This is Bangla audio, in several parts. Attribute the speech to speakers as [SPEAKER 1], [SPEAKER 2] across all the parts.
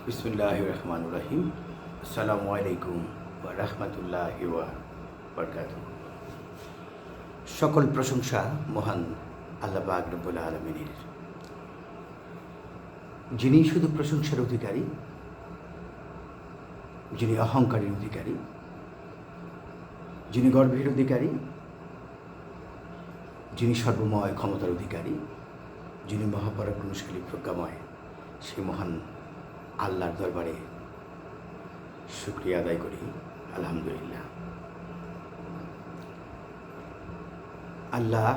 [SPEAKER 1] বিসমিল্লাহির রহমানির রহিম। আসসালামু আলাইকুম ওয়া রাহমাতুল্লাহি ওয়া বারাকাতুহু। সকল প্রশংসা মহান আল্লাহ পাক রব্বুল আলামিনের, যিনি শুধু প্রশংসার অধিকারী, যিনি অহংকারের অধিকারী, যিনি গর্বের অধিকারী, যিনি সর্বময় ক্ষমতার অধিকারী, যিনি মহাপরাক্রমশালী প্রজ্ঞাময়, সেই মহান আল্লাহর দরবারে শুকরিয়া আদায় করি। আলহামদুলিল্লাহ। আল্লাহ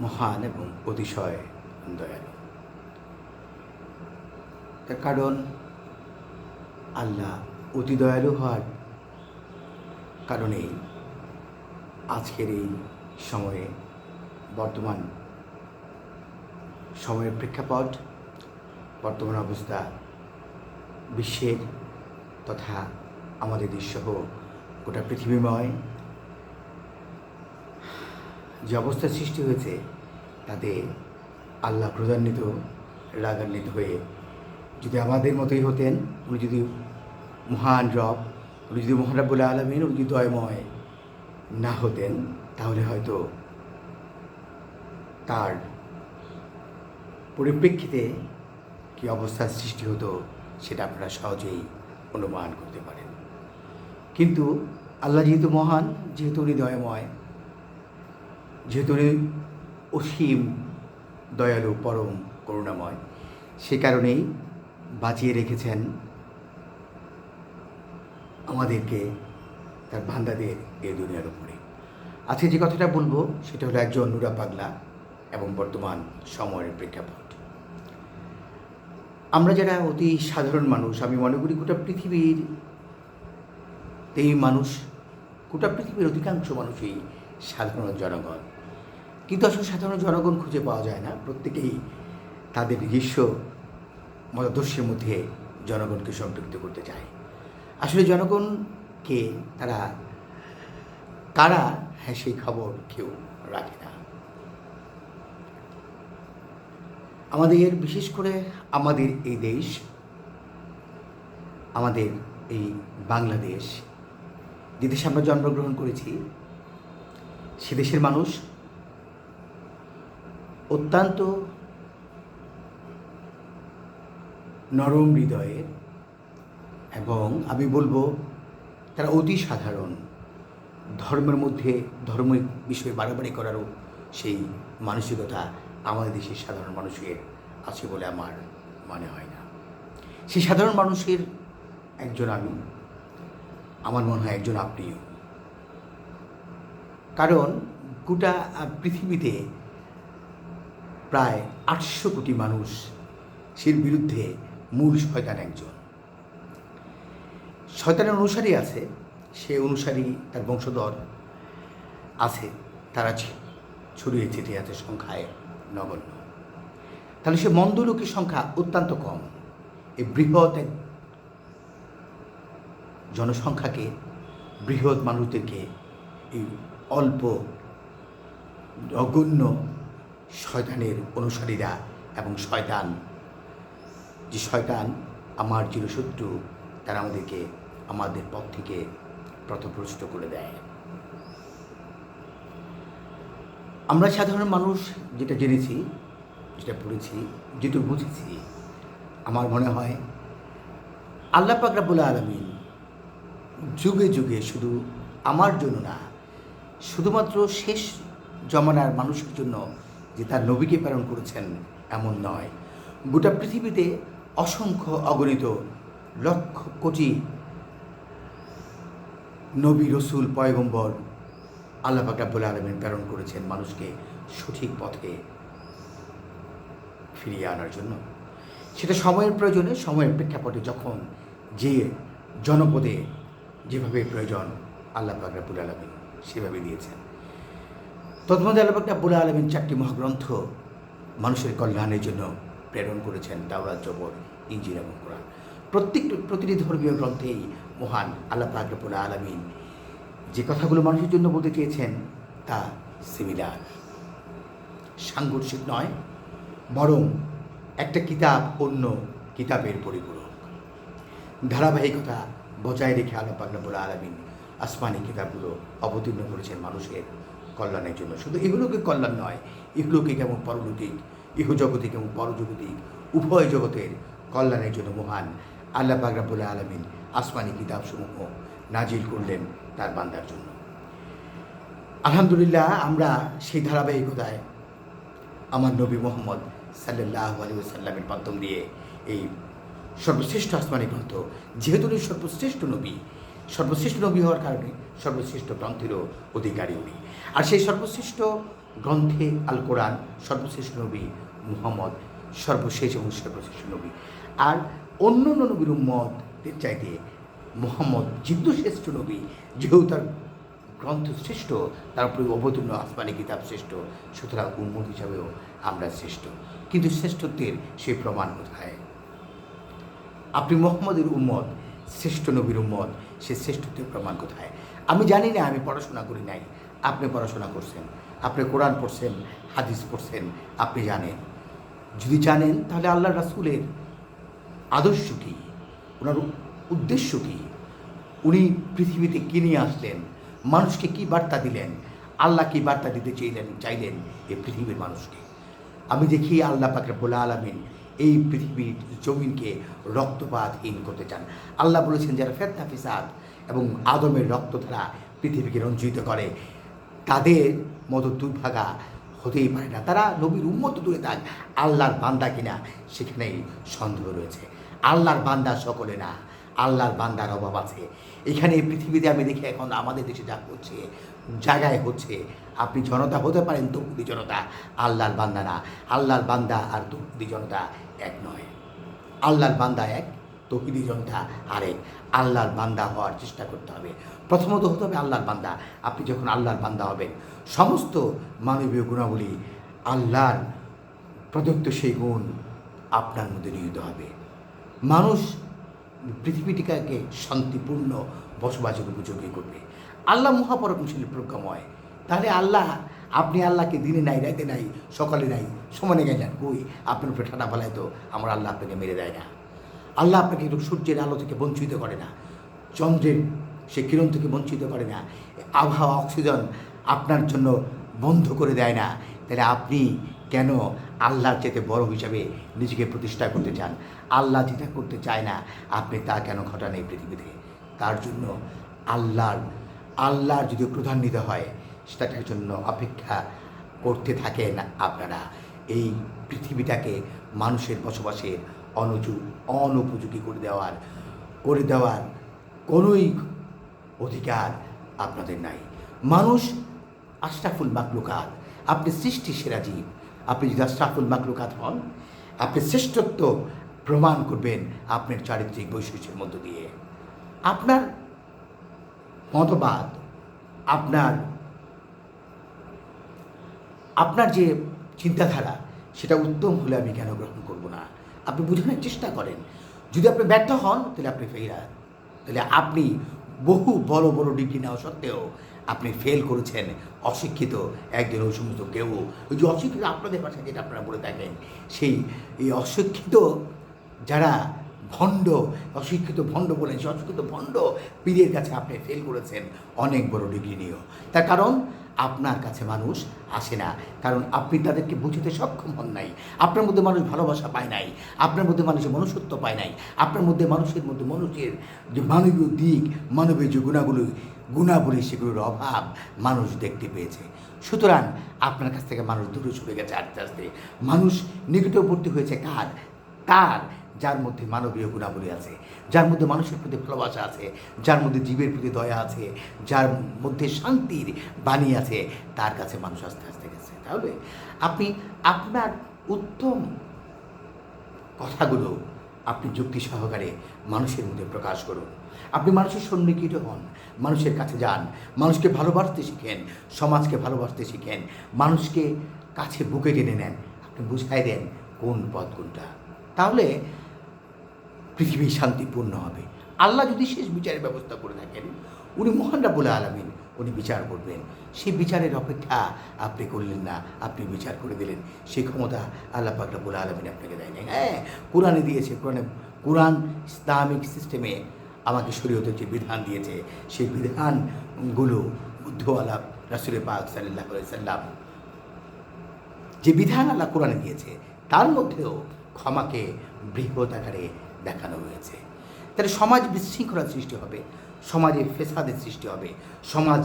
[SPEAKER 1] মহান এবং অতিশয় দয়ালু। তার কারণ আল্লাহ অতি দয়ালু হওয়ার কারণেই আজকের এই সময়ে, বর্তমান সময়ের প্রেক্ষাপট, বর্তমান অবস্থা বিশ্বের তথা আমাদের দেশসহ গোটা পৃথিবীময় যে অবস্থার সৃষ্টি হয়েছে, তাতে আল্লাহ ক্রোধান্বিত, রাগান্বিত হয়ে, যদি আমাদের মতোই হতেন, উনি যদি মহান রব, উনি যদি মহান রব্বুল আলামিন, উনি যদি দয়াময় না হতেন, তাহলে হয়তো তার পরিপ্রেক্ষিতে কী অবস্থার সৃষ্টি হতো সেটা আপনারা সহজেই অনুমান করতে পারেন। কিন্তু আল্লাহ যেহেতু মহান, যেহেতু উনি দয়াময়, যেহেতু উনি অসীম দয়ালু, পরম করুণাময়, সে কারণেই বাঁচিয়ে রেখেছেন আমাদেরকে, তার বান্দাদের এই দুনিয়ার উপরে। আজকে যে কথাটা বলবো সেটা হলো একজন নুরা পাগলা এবং বর্তমান সময়ের প্রেক্ষাপট। আমরা যারা অতি সাধারণ মানুষ, আমি মনে করি গোটা পৃথিবীর মানুষ, গোটা পৃথিবীর অধিকাংশ মানুষই সাধারণ জনগণ। কিন্তু আসলে সাধারণ জনগণ খুঁজে পাওয়া যায় না। প্রত্যেকেই তাদের নিজস্ব মতাদর্শের মধ্যে জনগণকে সম্পৃক্ত করতে চায়। আসলে জনগণকে তারা কারা, হ্যাঁ, সেই খবর কেউ রাখে না। আমাদের, বিশেষ করে আমাদের এই দেশ, আমাদের এই বাংলাদেশ, যে দেশে আমরা জন্মগ্রহণ করেছি, সে দেশের মানুষ অত্যন্ত নরম হৃদয়ের, এবং আমি বলবো তারা অতি সাধারণ। ধর্মের মধ্যে ধর্মের বিষয়ে বাড়াবাড়ি করারও সেই মানসিকতা আমাদের দেশের সাধারণ মানুষের আছে বলে আমার মনে হয় না। সেই সাধারণ মানুষের একজন আমি, আমার মনে হয় একজন আপনিও। কারণ গোটা পৃথিবীতে প্রায় 800 কোটি মানুষ, সের বিরুদ্ধে মূল শয়তান একজন। শয়তানের অনুসারী আছে, সে অনুসারী, তার বংশধর আছে, তারা ছড়িয়ে ছিটিয়ে আছে, সংখ্যায় নগণ্য। তাহলে সে মন্দ লোকের সংখ্যা অত্যন্ত কম। এই বৃহৎ এক জনসংখ্যাকে, বৃহৎ মানুষদেরকে এই অল্প নগণ্য শয়তানের অনুসারীরা, এবং শয়তান, যে শয়তান আমার চিরশত্রু, তারা আমাদেরকে আমাদের পথ থেকে পথভ্রষ্ট করে দেয়। আমরা সাধারণ মানুষ যেটা জেনেছি, যেটা পড়েছি, যেটুকু বুঝেছি, আমার মনে হয় আল্লাহ পাক রব্বুল আলামিন যুগে যুগে শুধু আমার জন্য না, শুধুমাত্র শেষ জমানার মানুষের জন্য যে তার নবীকে প্রেরণ করেছেন এমন নয়। গোটা পৃথিবীতে অসংখ্য অগণিত লক্ষ কোটি নবী, রসুল, পয়গম্বর আল্লাহ পাক রব্বুল আলামিন প্রেরণ করেছেন মানুষকে সঠিক পথে ফিরিয়ে আনার জন্য। সেটা সময়ের প্রয়োজনে, সময়ের প্রেক্ষাপটে, যখন যে জনপদে যেভাবে প্রয়োজন আল্লাহ পাক রব্বুল আলামিন সেভাবে দিয়েছেন। তন্মধ্যে আল্লাহ পাক রব্বুল আলামিন 4টি মহাগ্রন্থ মানুষের কল্যাণের জন্য প্রেরণ করেছেন: তাওরাত, জবর, ইনজিল এবং কোরআন। প্রতিটি ধর্মীয় গ্রন্থেই মহান আল্লাহ পাক রব্বুল আলামিন যে কথাগুলো মানুষের জন্য বলতে চেয়েছেন তা সিমিলার, সাংঘর্ষিক নয়, বরং একটা কিতাব অন্য কিতাবের পরিপূরক। ধারাবাহিকতা বজায় রেখে আল্লাহ পাক রব্বুল আলামিন আসমানি কিতাবগুলো অবতীর্ণ করেছেন মানুষের কল্যাণের জন্য। শুধু এগুলোকে কল্যাণ নয়, এগুলোকে কেমন পরলৌকিক, ইহজগতিক এবং পরজগতিক উভয় জগতের কল্যাণের জন্য মহান আল্লাহ পাক রব্বুল আলামিন আসমানি কিতাবসমূহ নাজিল করলেন তার বান্দার জন্য। আলহামদুলিল্লাহ, আমরা সেই ধারাবাহিকতায় আমার নবী মুহাম্মদ সাল্লাল্লাহু আলাইহি ওয়াসাল্লামের মাধ্যম দিয়ে এই সর্বশ্রেষ্ঠ আসমানি গ্রন্থ, যেহেতু উনি সর্বশ্রেষ্ঠ নবী হওয়ার কারণে সর্বশ্রেষ্ঠ গ্রন্থেরও অধিকারী উনি। আর সেই সর্বশ্রেষ্ঠ গ্রন্থে আল কোরআন, সর্বশ্রেষ্ঠ নবী মুহাম্মদ সর্বশেষ এবং সর্বশ্রেষ্ঠ নবী। আর অন্য নবীর উম্মতদের চাইতে মুহাম্মদ যেহেতু শ্রেষ্ঠ নবী, যেহেতু তার গ্রন্থ শ্রেষ্ঠ, তার উপরে অবতীর্ণ আসমানি কিতাব শ্রেষ্ঠ, সুতরাং উম্মত হিসাবেও আমরা শ্রেষ্ঠ। কিন্তু শ্রেষ্ঠত্বের সেই প্রমাণ কোথায়? আপনি মুহাম্মদের উম্মত, শ্রেষ্ঠ নবীর উম্মত, সে শ্রেষ্ঠত্বের প্রমাণ কোথায়? আমি জানি না, আমি পড়াশোনা করি নাই, আপনি পড়াশোনা করছেন, আপনি কোরআন পড়ছেন, হাদিস পড়ছেন, আপনি জানেন। যদি জানেন তাহলে আল্লাহ রাসূলের আদর্শ কী, ওনার উদ্দেশ্য কী, উনি পৃথিবীতে কী নিয়ে আসলেন, মানুষকে কী বার্তা দিলেন, আল্লাহ কী বার্তা দিতে চাইলেন এই পৃথিবীর মানুষকে। আমি দেখি আল্লাহ পাক রব্বুল আলামিন এই পৃথিবীর জমিনকে রক্তপাতহীন করতে চান। আল্লাহ বলেছেন, যারা ফিতনা ফিসাদ এবং আদমের রক্ত দ্বারা পৃথিবীকে রঞ্জিত করে, তাদের মতো দুর্ভাগা হতেই পারে না। তারা নবীর উম্মত দূরে থাক, আল্লাহর বান্দা কিনা সেখানেই সন্দেহ রয়েছে। আল্লাহর বান্দা সকলে না, আল্লাহর বান্দার অভাব আছে। এখানে এই পৃথিবীতে আমি দেখি এখন আমাদের দেশে যা হচ্ছে, জায়গায় হচ্ছে, আপনি জনতা হতে পারেন, তৌহিদি জনতা, আল্লাহর বান্দা না। আল্লাহর বান্দা আর তৌহিদি জনতা এক নয়। আল্লাহর বান্দা এক, তৌহিদি জনতা আরেক। আল্লাহর বান্দা হওয়ার চেষ্টা করতে হবে। প্রথমত হতে হবে আল্লাহর বান্দা। আপনি যখন আল্লাহর বান্দা হবেন, সমস্ত মানবীয় গুণাবলী, আল্লাহর প্রদত্ত সেই গুণ আপনার মধ্যে নিহিত হবে। মানুষ পৃথিবীটিকে শান্তিপূর্ণ বসবাসের উপযোগী করবে। আল্লাহ মহাপরাক্রমশালী প্রজ্ঞাময়। তাহলে আপনি আল্লাহকে দিনে নাই, রাতে নাই, সকালে নাই, সমানে গেলেন কই? আপনার উপরে ঠান্ডা ফেলায় তো আমার আল্লাহ আপনাকে মেরে দেয় না। আল্লাহ আপনাকে একটু সূর্যের আলো থেকে বঞ্চিত করে না, চন্দ্রের সে কিরণ থেকে বঞ্চিত করে না, আবহাওয়া অক্সিজেন আপনার জন্য বন্ধ করে দেয় না। তাহলে আপনি কেন আল্লাহর চেয়ে বড় হিসাবে নিজেকে প্রতিষ্ঠা করতে চান? আল্লাহ যেটা করতে চায় না, আপনি তা কেন ঘটান এই পৃথিবীতে? তার জন্য আল্লাহর যদি প্রধান নিতে হয়, সেটার জন্য অপেক্ষা করতে থাকেন আপনারা। এই পৃথিবীটাকে মানুষের বসবাসের অনুপযোগী করে দেওয়ার কোনোই অধিকার আপনাদের নাই। মানুষ আশরাফুল মাখলুকাত, আপনি সৃষ্টির সেরা জীব। আপনি যদি আশরাফুল মাখলুকাত হন, আপনি শ্রেষ্ঠত্ব প্রমাণ করবেন আপনার চারিত্রিক বৈশিষ্ট্যের মধ্য দিয়ে। আপনার মতবাদ, আপনার যে চিন্তাধারা, সেটা উত্তম হলে আমি কেন গ্রহণ করব না? আপনি বোঝানোর চেষ্টা করেন। যদি আপনি ব্যর্থ হন, তাহলে আপনি ফেইলার। তাহলে আপনি বহু বড় বড় ডিগ্রি নেওয়া সত্ত্বেও আপনি ফেল করেছেন, অশিক্ষিত একজন। ওই সমস্ত কেউ, ওই যে অশিক্ষিত আপনাদের ভাষায় যেটা আপনারা বলে থাকেন, এই অশিক্ষিত যারা অশিক্ষিত ভণ্ড বলেন, সেই অশিক্ষিত ভণ্ড পীরের কাছে আপনি ফেল করেছেন অনেক বড় ডিগ্রি নিয়েও। তার কারণ আপনার কাছে মানুষ আসে না, কারণ আপনি তাদেরকে বুঝতে সক্ষম হন নাই। আপনার মধ্যে মানুষ ভালোবাসা পায় নাই, আপনার মধ্যে মানুষের মনুষ্যত্ব পায় নাই, আপনার মধ্যে মানুষের যে মানবীয় দিক, মানবীয় যে গুণাবলী, সেগুলোর অভাব মানুষ দেখতে পেয়েছে। সুতরাং আপনার কাছ থেকে মানুষ দূরে সরে গেছে আস্তে আস্তে। মানুষ নিকটবর্তী হয়েছে তার যার মধ্যে মানবীয় গুণাবলী আছে, যার মধ্যে মানুষের প্রতি ভালোবাসা আছে, যার মধ্যে জীবের প্রতি দয়া আছে, যার মধ্যে শান্তির বাণী আছে, তার কাছে মানুষ আস্তে আস্তে গেছে। তাহলে আপনি আপনার উত্তম কথাগুলো আপনি যুক্তি সহকারে মানুষের মধ্যে প্রকাশ করুন। আপনি মানুষের সন্নিকট হন, মানুষের কাছে যান, মানুষকে ভালোবাসতে শিখেন, সমাজকে ভালোবাসতে শিখেন, মানুষকে কাছে বুকে টেনে নেন। আপনি বুঝাই দেন কোন পথ কোনটা। তাহলে পৃথিবী শান্তিপূর্ণ হবে। আল্লাহ যদি শেষ বিচারের ব্যবস্থা করে থাকেন, উনি মহান রাব্বুল আলামিন, উনি বিচার করবেন। সেই বিচারের অপেক্ষা আপনি করলেন না, আপনি বিচার করে দিলেন। সেই ক্ষমতা আল্লাহ পাক রব্বুল আলামিন আপনাকে দেয় নাই। হ্যাঁ, কোরআনে দিয়েছে। কোরআন ইসলামিক সিস্টেমে আমাকে শরীয়তের যে বিধান দিয়েছে, সেই বিধানগুলো বুদ্ধওয়ালা রাসূলে পাক সাল্লাল্লাহু আলাইহি সাল্লাম যে বিধান আল্লাহ কোরআনে দিয়েছে, তার মধ্যেও ক্ষমাকে বৃহৎ আকারে দেখানো হয়েছে। তাহলে সমাজ বিশৃঙ্খলার সৃষ্টি হবে, সমাজে ফেসাদের সৃষ্টি হবে, সমাজ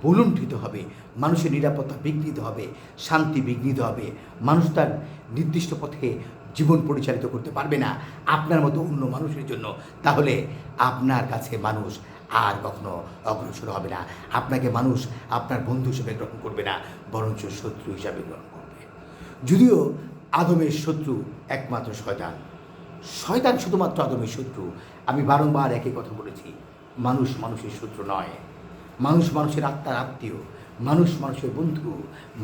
[SPEAKER 1] বলুণ্ঠিত হবে, মানুষের নিরাপত্তা বিঘ্নিত হবে, শান্তি বিঘ্নিত হবে, মানুষ তার নির্দিষ্ট পথে জীবন পরিচালিত করতে পারবে না আপনার মতো অন্য মানুষের জন্য। তাহলে আপনার কাছে মানুষ আর কখনো অগ্রসর হবে না, আপনাকে মানুষ আপনার বন্ধু হিসেবে গ্রহণ করবে না, বরঞ্চ শত্রু হিসাবে গ্রহণ করবে। যদিও আদমের শত্রু একমাত্র শয়তান, শয়তান শুধুমাত্র আদমের শত্রু। আমি বারংবার একই কথা বলেছি, মানুষ মানুষের শত্রু নয়, মানুষ মানুষের আত্মার আত্মীয়, মানুষ মানুষের বন্ধু,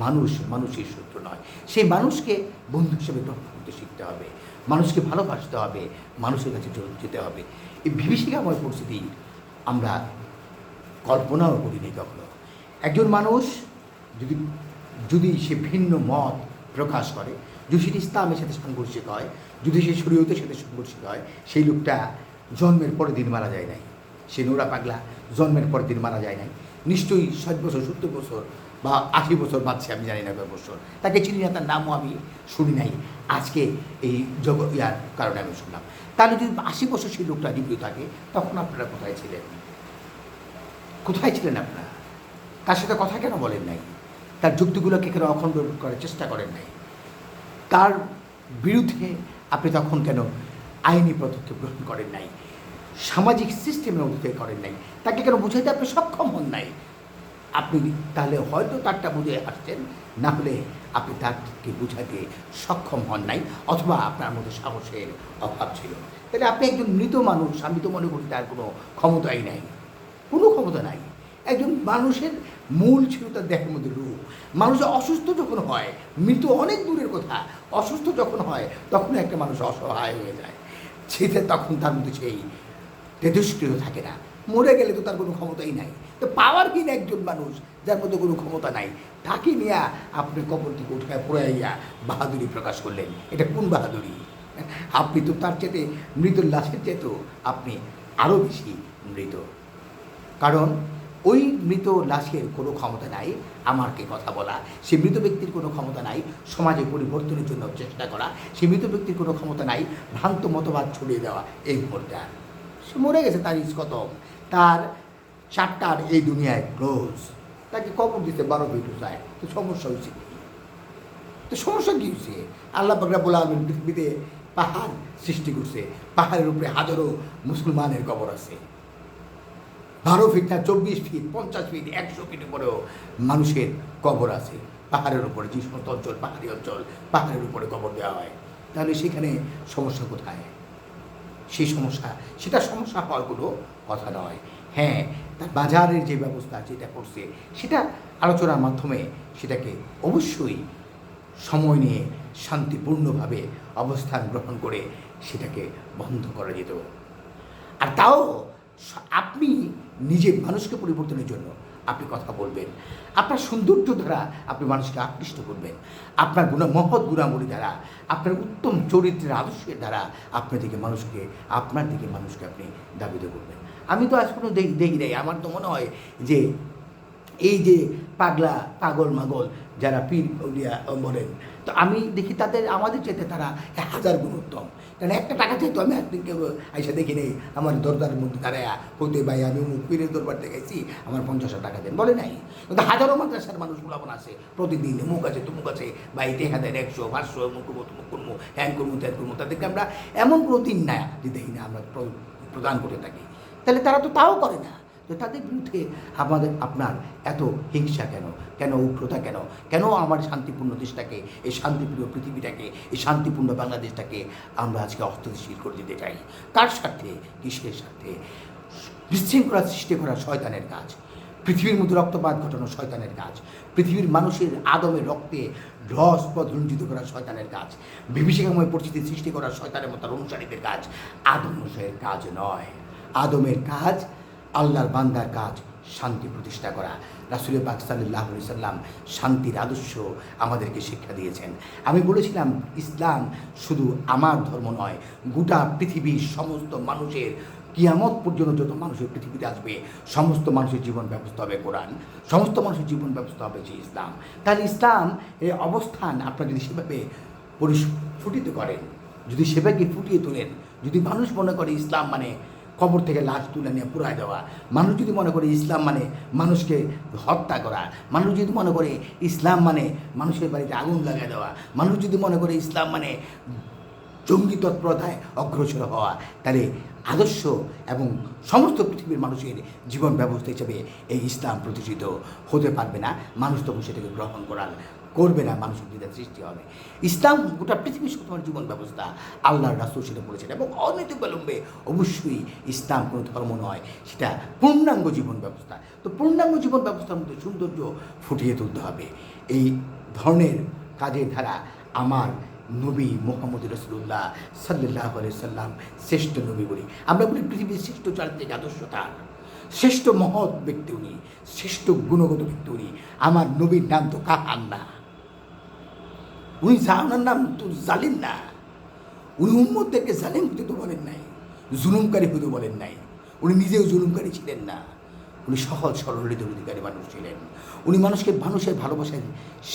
[SPEAKER 1] মানুষ মানুষের শত্রু নয়। সেই মানুষকে বন্ধু হিসেবে গ্রহণ করতে শিখতে হবে, মানুষকে ভালোবাসতে হবে, মানুষের কাছে যেতে হবে। এই বিভীষিকাময় পরিস্থিতি আমরা কল্পনাও করিনি কখনো। একজন মানুষ যদি যদি সে ভিন্ন মত প্রকাশ করে, যদি সেটি ইসলামের সাথে সাংঘর্ষিক হয়, যদি সে শরীয়তের সাথে সাংঘর্ষিক হয়, সেই লোকটা জন্মের পরের দিন মারা যায় নাই। সে নোরা পাগলা জন্মের পরের দিন মারা যায় নাই। নিশ্চয়ই 60 বছর 70 বছর বা 80 বছর বাঁচছে, আমি জানি না কয় বছর, তাকে চিনি না, তার নামও আমি শুনি নাই। আজকে এই ইয়ার কারণে আমি শুনলাম। তাহলে যদি 80 বছর সেই লোকটা জীবিত থাকে, তখন আপনারা কোথায় ছিলেন? কোথায় ছিলেন আপনারা? তার সাথে কথা কেন বলেন নাই? তার যুক্তিগুলোকে কেন অখণ্ড করার চেষ্টা করেন নাই? তার বিরুদ্ধে আপনি তখন কেন আইনি পদক্ষেপ গ্রহণ করেন নাই? সামাজিক সিস্টেমের মধ্যে করেন নাই? তাকে কেন বুঝাইতে আপনি সক্ষম হন নাই? আপনি তাহলে হয়তো তারটা বুঝে আসছেন, না হলে আপনি তাকে বুঝাতে সক্ষম হন নাই, অথবা আপনার মধ্যে সাহসের অভাব ছিল। তাহলে আপনি একজন মৃত মানুষ, আমি তো মনে করি তার কোনো ক্ষমতাই নাই, কোনো ক্ষমতা নাই। একজন মানুষের মূল ছিল তার দেহের মধ্যে রূপ। মানুষ অসুস্থ যখন হয়, মৃত অনেক দূরের কথা, অসুস্থ যখন হয় তখন একটা মানুষ অসহায় হয়ে যায়, সেটা তখন তার মধ্যে সেই তেজস্ক্রিয় থাকে না। মরে গেলে তো তার কোনো ক্ষমতাই নাই। তো পাওয়ার কিনা একজন মানুষ যার মধ্যে কোনো ক্ষমতা নাই, তাকে নিয়ে আপনি কবর থেকে উঠায় পড়াইয়া বাহাদুরি প্রকাশ করলেন। এটা কোন বাহাদুরি? আপনি তো তার চেয়ে মৃত লাশের চেয়ে আপনি আরও বেশি মৃত। কারণ ওই মৃত লাশের কোনো ক্ষমতা নাই আমাকে কথা বলা, সে মৃত ব্যক্তির কোনো ক্ষমতা নাই সমাজে পরিবর্তনের জন্য চেষ্টা করা, সে মৃত ব্যক্তির কোনো ক্ষমতা নাই ভ্রান্ত মতবাদ ছড়িয়ে দেওয়া। এই মুহূর্তে সে মরে গেছে, তার ইস্কতম, তার চারটার এই দুনিয়ায় ক্লোজ, তাকে কবর দিতে 12 ফিট উঁচায়। তো সমস্যা হয়েছে, তো সমস্যা কী হয়েছে? আল্লাহ পাক রব্বুল আলামিন পৃথিবীতে পাহাড় সৃষ্টি করছে, পাহাড়ের উপরে হাজারো মুসলমানের কবর আছে। 12 ফিট না, 24 ফিট, 50 ফিট, 100 ফিট উপরেও মানুষের কবর আছে। পাহাড়ের উপরে যে সমস্ত অঞ্চল, পাহাড়ি অঞ্চল, পাহাড়ের উপরে কবর দেওয়া হয়। তাহলে সেখানে সমস্যা কোথায়? সেই সমস্যা, সেটা সমস্যা হওয়ার কোনো কথা নয়। হ্যাঁ, তার বাজারের যে ব্যবস্থা যেটা করছে, সেটা আলোচনার মাধ্যমে সেটাকে অবশ্যই সময় নিয়ে শান্তিপূর্ণভাবে অবস্থান গ্রহণ করে সেটাকে বন্ধ করা যেত। আর তাও আপনি নিজে মানুষকে পরিবর্তনের জন্য আপনি কথা বলবেন, আপনার সৌন্দর্য দ্বারা আপনি মানুষকে আকৃষ্ট করবেন, আপনার মহৎ গুণাবলী দ্বারা, আপনার উত্তম চরিত্রের আদর্শের দ্বারা আপনার দিকে মানুষকে আপনি দাবিত করবেন। আমি তো আজ কোনো দেখি নাই। আমার তো মনে হয় যে এই যে পাগল মাগল যারা পীর উলিয়া বলেন, তো আমি দেখি তাদের আমাদের চাইতে তারা 1000 গুণ উত্তম। কারণ একটা টাকা চাইতো আমি একদিনকে আইসা দেখি নেই আমার দরবারের মধ্যে দাঁড়ায় হতে ভাই আমি পীরের দরবার দেখাইছি, আমার 50,000 টাকা দেন, বলে নাই। কিন্তু হাজারো মাদ্রাসার মানুষগুলো আছে প্রতিদিন মুখ আছে তুমুক আছে, ভাই দেখা দেন 100 500 মুখ করবো তুমুক করবো, হ্যান করবো ত্যান করবো, তাদেরকে আমরা এমন কোনো দিন না যে দেখি না আমরা প্রদান করে থাকি। তাহলে তারা তো তাও করে না। তো তাদের বিরুদ্ধে আপনার এত হিংসা কেন উগ্রতা কেন আমার শান্তিপূর্ণ দেশটাকে, এই শান্তিপ্রিয় পৃথিবীটাকে, এই শান্তিপূর্ণ বাংলাদেশটাকে আমরা আজকে অস্থিতিশীল করে দিতে চাই? কার স্বার্থে? কিসের স্বার্থে? বিশৃঙ্খলা সৃষ্টি করা শয়তানের কাজ, পৃথিবীর মধ্যে রক্তপাত ঘটানো শয়তানের কাজ, পৃথিবীর মানুষের আদমের রক্তে রসপদ রঞ্জিত করা শয়তানের কাজ, বিভীষিকাময় পরিস্থিতি সৃষ্টি করা শয়তানের মতো অনুসারীদের কাজ। আদম মশাইয়ের কাজ নয়, আদমের কাজ আল্লাহর বান্দার কাজ, শান্তি প্রতিষ্ঠা করা। রাসূল পাক সাল্লাল্লাহু আলাইহি সাল্লাম শান্তির আদর্শ আমাদেরকে শিক্ষা দিয়েছেন। আমি বলেছিলাম ইসলাম শুধু আমার ধর্ম নয়, গোটা পৃথিবীর সমস্ত মানুষের, কিয়ামত পর্যন্ত যত মানুষের পৃথিবীতে আসবে সমস্ত মানুষের জীবন ব্যবস্থা হবে কোরআন, সমস্ত মানুষের জীবন ব্যবস্থা হবে যে ইসলাম। তাহলে ইসলাম এর অবস্থান আপনারা যদি সেভাবে পরিস্ফুটিত করেন, যদি সেভাবে ফুটিয়ে তোলেন, যদি মানুষ মনে করে ইসলাম মানে কবর থেকে লাশ তুলে নিয়ে পুড়ায় দেওয়া, মানুষ যদি মনে করে ইসলাম মানে মানুষকে হত্যা করা, মানুষ যদি মনে করে ইসলাম মানে মানুষের বাড়িতে আগুন লাগাই দেওয়া, মানুষ যদি মনে করে ইসলাম মানে জঙ্গি তৎপরতায় অগ্রসর হওয়া, তাহলে আদর্শ এবং সমস্ত পৃথিবীর মানুষের জীবন ব্যবস্থা হিসেবে এই ইসলাম প্রতিষ্ঠিত হতে পারবে না। মানুষ তখন সেটাকে গ্রহণ করবে না, মানুষের দ্বিধা সৃষ্টি হবে। ইসলাম গোটা পৃথিবীর সকল জীবন ব্যবস্থা, আল্লাহর রাসূল সেটা বলেছেন, এবং অনতিবিলম্বে অবশ্যই ইসলাম কোনো ধর্ম নয়, সেটা পূর্ণাঙ্গ জীবন ব্যবস্থা। তো পূর্ণাঙ্গ জীবন ব্যবস্থার মধ্যে সৌন্দর্য ফুটিয়ে তুলতে হবে। এই ধরনের কাজের ধারা আমার নবী মুহাম্মদ রাসূলুল্লাহ সাল্লাল্লাহু আলাইহি সাল্লাম শ্রেষ্ঠ নবী বলি। আমরা বলি পৃথিবীর শ্রেষ্ঠ চারিত্রিক আদর্শ তার, শ্রেষ্ঠ মহৎ ব্যক্তি উনি, শ্রেষ্ঠ গুণগত ব্যক্তি উনি। আমার নবীর নাম তো কাহান না, উনি ওনার নাম তো জালিম না, উনি উম্মতদেরকে জালিম হতে তো বলেন নাই, জুলুমকারী হতে বলেন নাই। উনি নিজেও জুলুমকারী ছিলেন না, উনি সহজ সরল হৃদয়ের অধিকারী মানুষ ছিলেন। উনি মানুষের ভালোবাসায়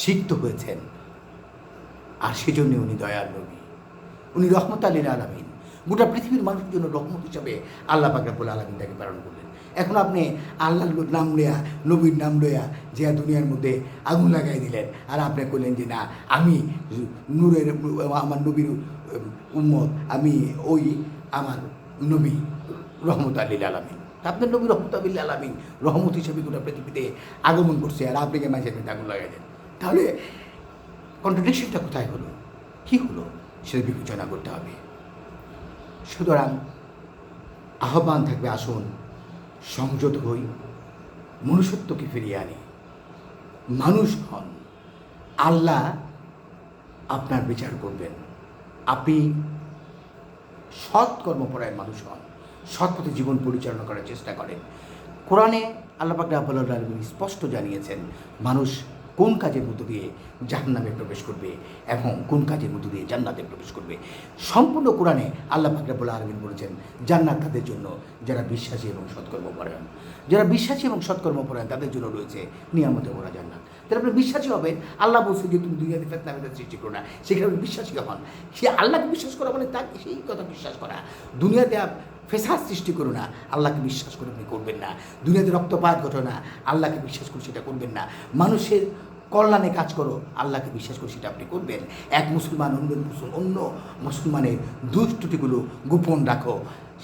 [SPEAKER 1] সিক্ত হয়েছেন, আর সেজন্য উনি দয়ার নবী, উনি রহমত লিল আলামিন। গোটা পৃথিবীর মানুষের জন্য রহমত হিসাবে আল্লাহ পাক রব্বুল আলামিন তাকে প্রেরণ করলেন। এখন আপনি আল্লাহর নাম লইয়া, নবীর নাম লইয়া যে দুনিয়ার মধ্যে আগুন লাগাই দিলেন, আর আপনি বললেন যে না আমি নূরের, আমার নবীর উম্মত, আমি ওই আমার নবী রহমত লিল আলামিন। আপনার নবী রহমত লিল আলামিন রহমত হিসেবে গোটা পৃথিবীতে আগমন করছে, আর আপনাকে মাঝে আগুন লাগাই দেন। তাহলে কন্ট্রাডিকশনটা কোথায় হলো, কী হলো, সেটা বিবেচনা করতে হবে। সুতরাং আহ্বান থাকবে, আসুন সংযত হই, মনুষ্যত্বকে ফিরিয়ে আনি, মানুষ হন। আল্লাহ আপনার বিচার করবেন। আপনি সৎ কর্মপরায়ণ মানুষ হন, সৎ পথে জীবন পরিচালনা করার চেষ্টা করেন। কোরআনে আল্লাহ পাক রব্বুল আলামিন স্পষ্ট জানিয়েছেন মানুষ কোন কাজের মধ্য দিয়ে জাহান্নামে প্রবেশ করবে এবং কোন কাজের মধ্য দিয়ে জান্নাতে প্রবেশ করবে। সম্পূর্ণ কোরআনে আল্লাহ পাক রব্বুল আলামিন বলেছেন জান্নাত তাদের জন্য যারা বিশ্বাসী এবং সৎকর্মপরায়ণ। যারা বিশ্বাসী এবং সৎকর্মপরায়ণ তাদের জন্য রয়েছে নিয়ামতে ভরা জান্নাত। তাহলে আপনি বিশ্বাসী হবেন। আল্লাহ বলছে যে তুমি দুনিয়াতে ফিতনা সৃষ্টি করো না, সেখানে আপনি বিশ্বাসী হন। সে আল্লাহকে বিশ্বাস করা মানে তাকে সেই কথা বিশ্বাস করা। দুনিয়াতে ফেসাদ সৃষ্টি করো না, আল্লাহকে বিশ্বাস করে আপনি করবেন না। দুনিয়াতে রক্তপাত ঘটো না, আল্লাহকে বিশ্বাস করে সেটা করবেন না। মানুষের কল্যাণে কাজ করো, আল্লাহকে বিশ্বাস করে সেটা আপনি করবেন। এক মুসলমান অন্য মুসলমানের দুষ্টুটিগুলো গোপন রাখো,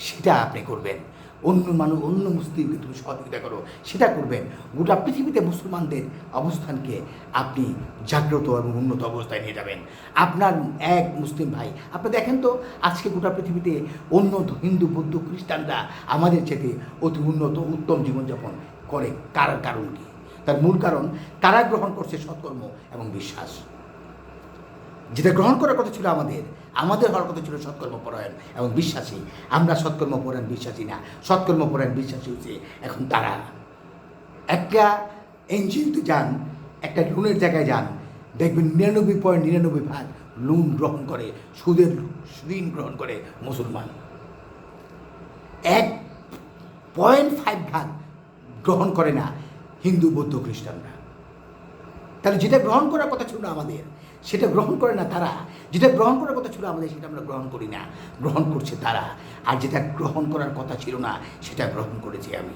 [SPEAKER 1] সেটা আপনি করবেন। অন্য মুসলিমকে তুমি সহযোগিতা করো, সেটা করবেন। গোটা পৃথিবীতে মুসলমানদের অবস্থানকে আপনি জাগ্রত এবং উন্নত অবস্থায় নিয়ে যাবেন। আপনার এক মুসলিম ভাই, আপনি দেখেন তো আজকে গোটা পৃথিবীতে অন্য হিন্দু, বৌদ্ধ, খ্রিস্টানরা আমাদের চেয়ে অতি উন্নত উত্তম জীবনযাপন করে। কারণ কি? তার মূল কারণ তারা গ্রহণ করছে সৎকর্ম এবং বিশ্বাস। যেটা গ্রহণ করার কথা ছিল আমাদের হওয়ার কথা ছিল সৎকর্মপরায়ণ এবং বিশ্বাসী। আমরা সৎকর্মপরায়ণ বিশ্বাসী না, সৎকর্মপরায়ণ বিশ্বাসী হচ্ছে এখন তারা। একটা এনজিওতে যান, একটা লোনের জায়গায় যান, দেখবেন 99.99% লোন গ্রহণ করে, সুদের ঋণ গ্রহণ করে মুসলমান। 1.5% গ্রহণ করে না হিন্দু, বৌদ্ধ, খ্রিস্টানরা। তাহলে যেটা গ্রহণ করার কথা ছিল আমাদের, সেটা গ্রহণ করে না তারা। যেটা গ্রহণ করার কথা ছিল আমাদের, সেটা আমরা গ্রহণ করি না, গ্রহণ করছে তারা। আর যেটা গ্রহণ করার কথা ছিল না, সেটা গ্রহণ করেছি আমি।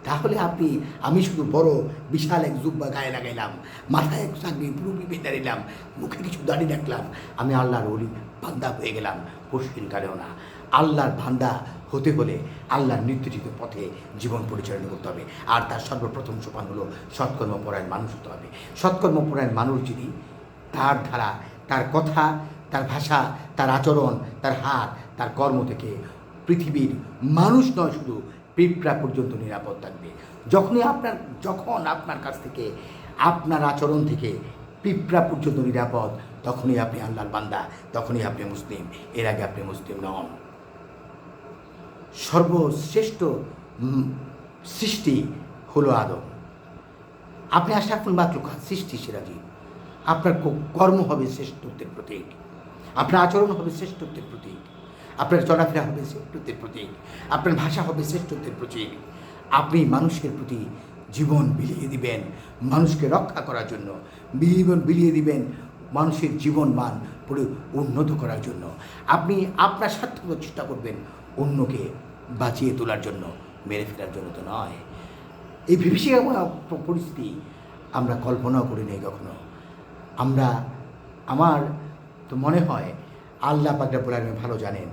[SPEAKER 1] তাহলে আমি শুধু বড় বিশাল এক জুব্বা গায়ে লাগাইলাম, মাথায় এক চাকরি পুরোপি বেঁধে দিলাম, মুখে কিছু দাড়ি রাখলাম, আমি আল্লাহর ওলি বান্দা হয়ে গেলাম, পশ্চিম কালেও না। আল্লাহর বান্দা হতে হলে আল্লাহর নির্দেশিত পথে জীবন পরিচালনা করতে হবে। আর তার সর্বপ্রথম সোপান হলো সৎকর্মপরায়ণ মানুষ হতে হবে। সৎকর্মপরায়ণ মানুষ যদি তার ধারা, তার কথা, তার ভাষা, তার আচরণ, তার হাত, তার কর্ম থেকে পৃথিবীর মানুষ নয় শুধু পিঁপড়া পর্যন্ত নিরাপদ থাকবে। যখন আপনার কাছ থেকে, আপনার আচরণ থেকে পিঁপড়া পর্যন্ত নিরাপদ, তখনই আপনি আল্লাহর বান্দা, তখনই আপনি মুসলিম। এর আগে আপনি মুসলিম নন। সর্বশ্রেষ্ঠ সৃষ্টি হলো আদম। আপনি আশরাফুল মাখলুক, সৃষ্টি সেরা জীব। আপনার কর্ম হবে শ্রেষ্ঠত্বের প্রতীক, আপনার আচরণ হবে শ্রেষ্ঠত্বের প্রতীক, আপনার চলাফেরা হবে শ্রেষ্ঠত্বের প্রতীক, আপনার ভাষা হবে শ্রেষ্ঠত্বের প্রতীক। আপনি মানুষের প্রতি জীবন বিলিয়ে দিবেন মানুষকে রক্ষা করার জন্য, জীবন বিলিয়ে দিবেন মানুষের জীবন মান পুরো উন্নত করার জন্য। আপনি আপনার সার্থক চেষ্টা করবেন অন্যকে বাঁচিয়ে তোলার জন্য, মেরে ফেলার জন্য তো নয়। এই বিভীষিকাময় পরিস্থিতি আমরা কল্পনাও করি নাই কখনো। আমার তো মনে হয় আল্লাহ পাক রব্বুল আলামিন ভালো জানেন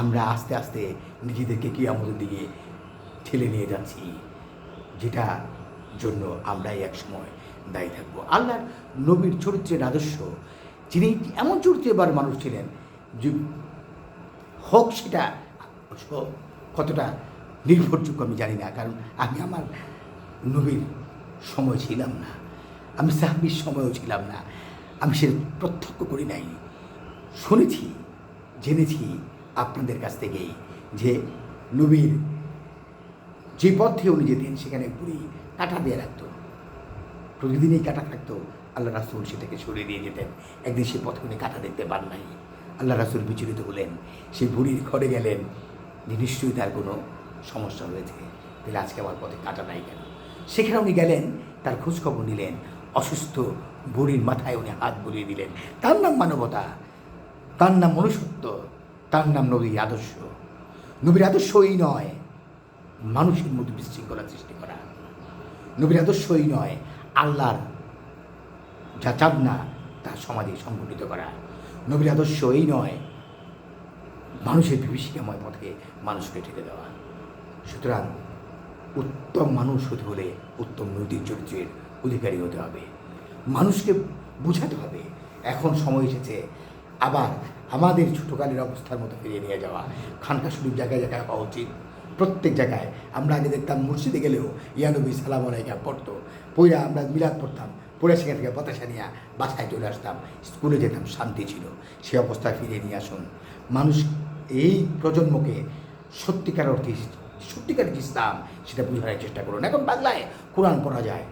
[SPEAKER 1] আমরা আস্তে আস্তে নিজেদেরকে কিয়ামতের দিকে ঠেলে নিয়ে যাচ্ছি, যেটা জন্য আমরাই এক সময় দায়ী থাকবো। আল্লাহর নবীর চরিত্রের আদর্শ, যিনি এমন চরিত্রের মানুষ ছিলেন যে হোক সেটা কতটা নির্ভরযোগ্য আমি জানি না, কারণ আমি আমার নবীর সময় ছিলাম না, আমি সাহাবীর সময়ও ছিলাম না, আমি সে প্রত্যক্ষ করি নাই, শুনেছি জেনেছি আপনাদের কাছ থেকেই যে নবীর যে পথে উনি যেতেন সেখানে পুরি কাঁটা দিয়ে রাখতো, প্রতিদিনই কাঁটা থাকতো। আল্লাহ রাসূল সেটাকে সরিয়ে দিয়ে যেতেন। একদিন সে পথে উনি কাঁটা দেখতে পান নাই। আল্লাহ রাসূল বিচলিত হলেন, সেই বুড়ির ঘরে গেলেন যে নিশ্চয়ই তার কোনো সমস্যা হয়েছে, তাহলে আজকে আমার পথে কাঁটা নাই কেন? সেখানে উনি গেলেন, তার খোঁজখবর নিলেন, অসুস্থ বুড়ির মাথায় উনি হাত বুলিয়ে দিলেন। তার নাম মানবতা, তার নাম মনুষ্যত্ব, তার নাম নবীর আদর্শ। নবীর আদর্শই নয় মানুষের মধ্যে বিশৃঙ্খলা সৃষ্টি করা, নবীর আদর্শই নয় আল্লাহর যা চান না তা সমাজে সংগঠিত করা, নবীর আদর্শ এই নয় মানুষের বিভীষিকাময় পথে মানুষকে ঠেলে দেওয়া। সুতরাং উত্তম মানুষ হতে হলে উত্তম নৈতিক চরিত্রের অধিকারী হতে হবে, মানুষকে বোঝাতে হবে। এখন সময় এসেছে আবার আমাদের ছোটোকালের অবস্থার মতো ফিরিয়ে নিয়ে যাওয়া। খানকা শরীফ জায়গায় জায়গায় হওয়া উচিত, প্রত্যেক জায়গায়। আমরা আগে দেখতাম মসজিদে গেলেও ইয়ানবী সালাম আলাইকা পড়তো, পড়া আমরা মিলাদ পড়তাম, পড়ে সেখান থেকে পতাশা নিয়ে বাসায় চলে আসতাম, স্কুলে যেতাম, শান্তি ছিল। সে অবস্থায় ফিরিয়ে নিয়ে আসুন। মানুষ এই প্রজন্মকে সত্যিকার অর্থে সত্যিকারের ইসলাম সেটা বোঝানোর চেষ্টা করুন। এখন বাংলায় কোরআন পড়া যায়,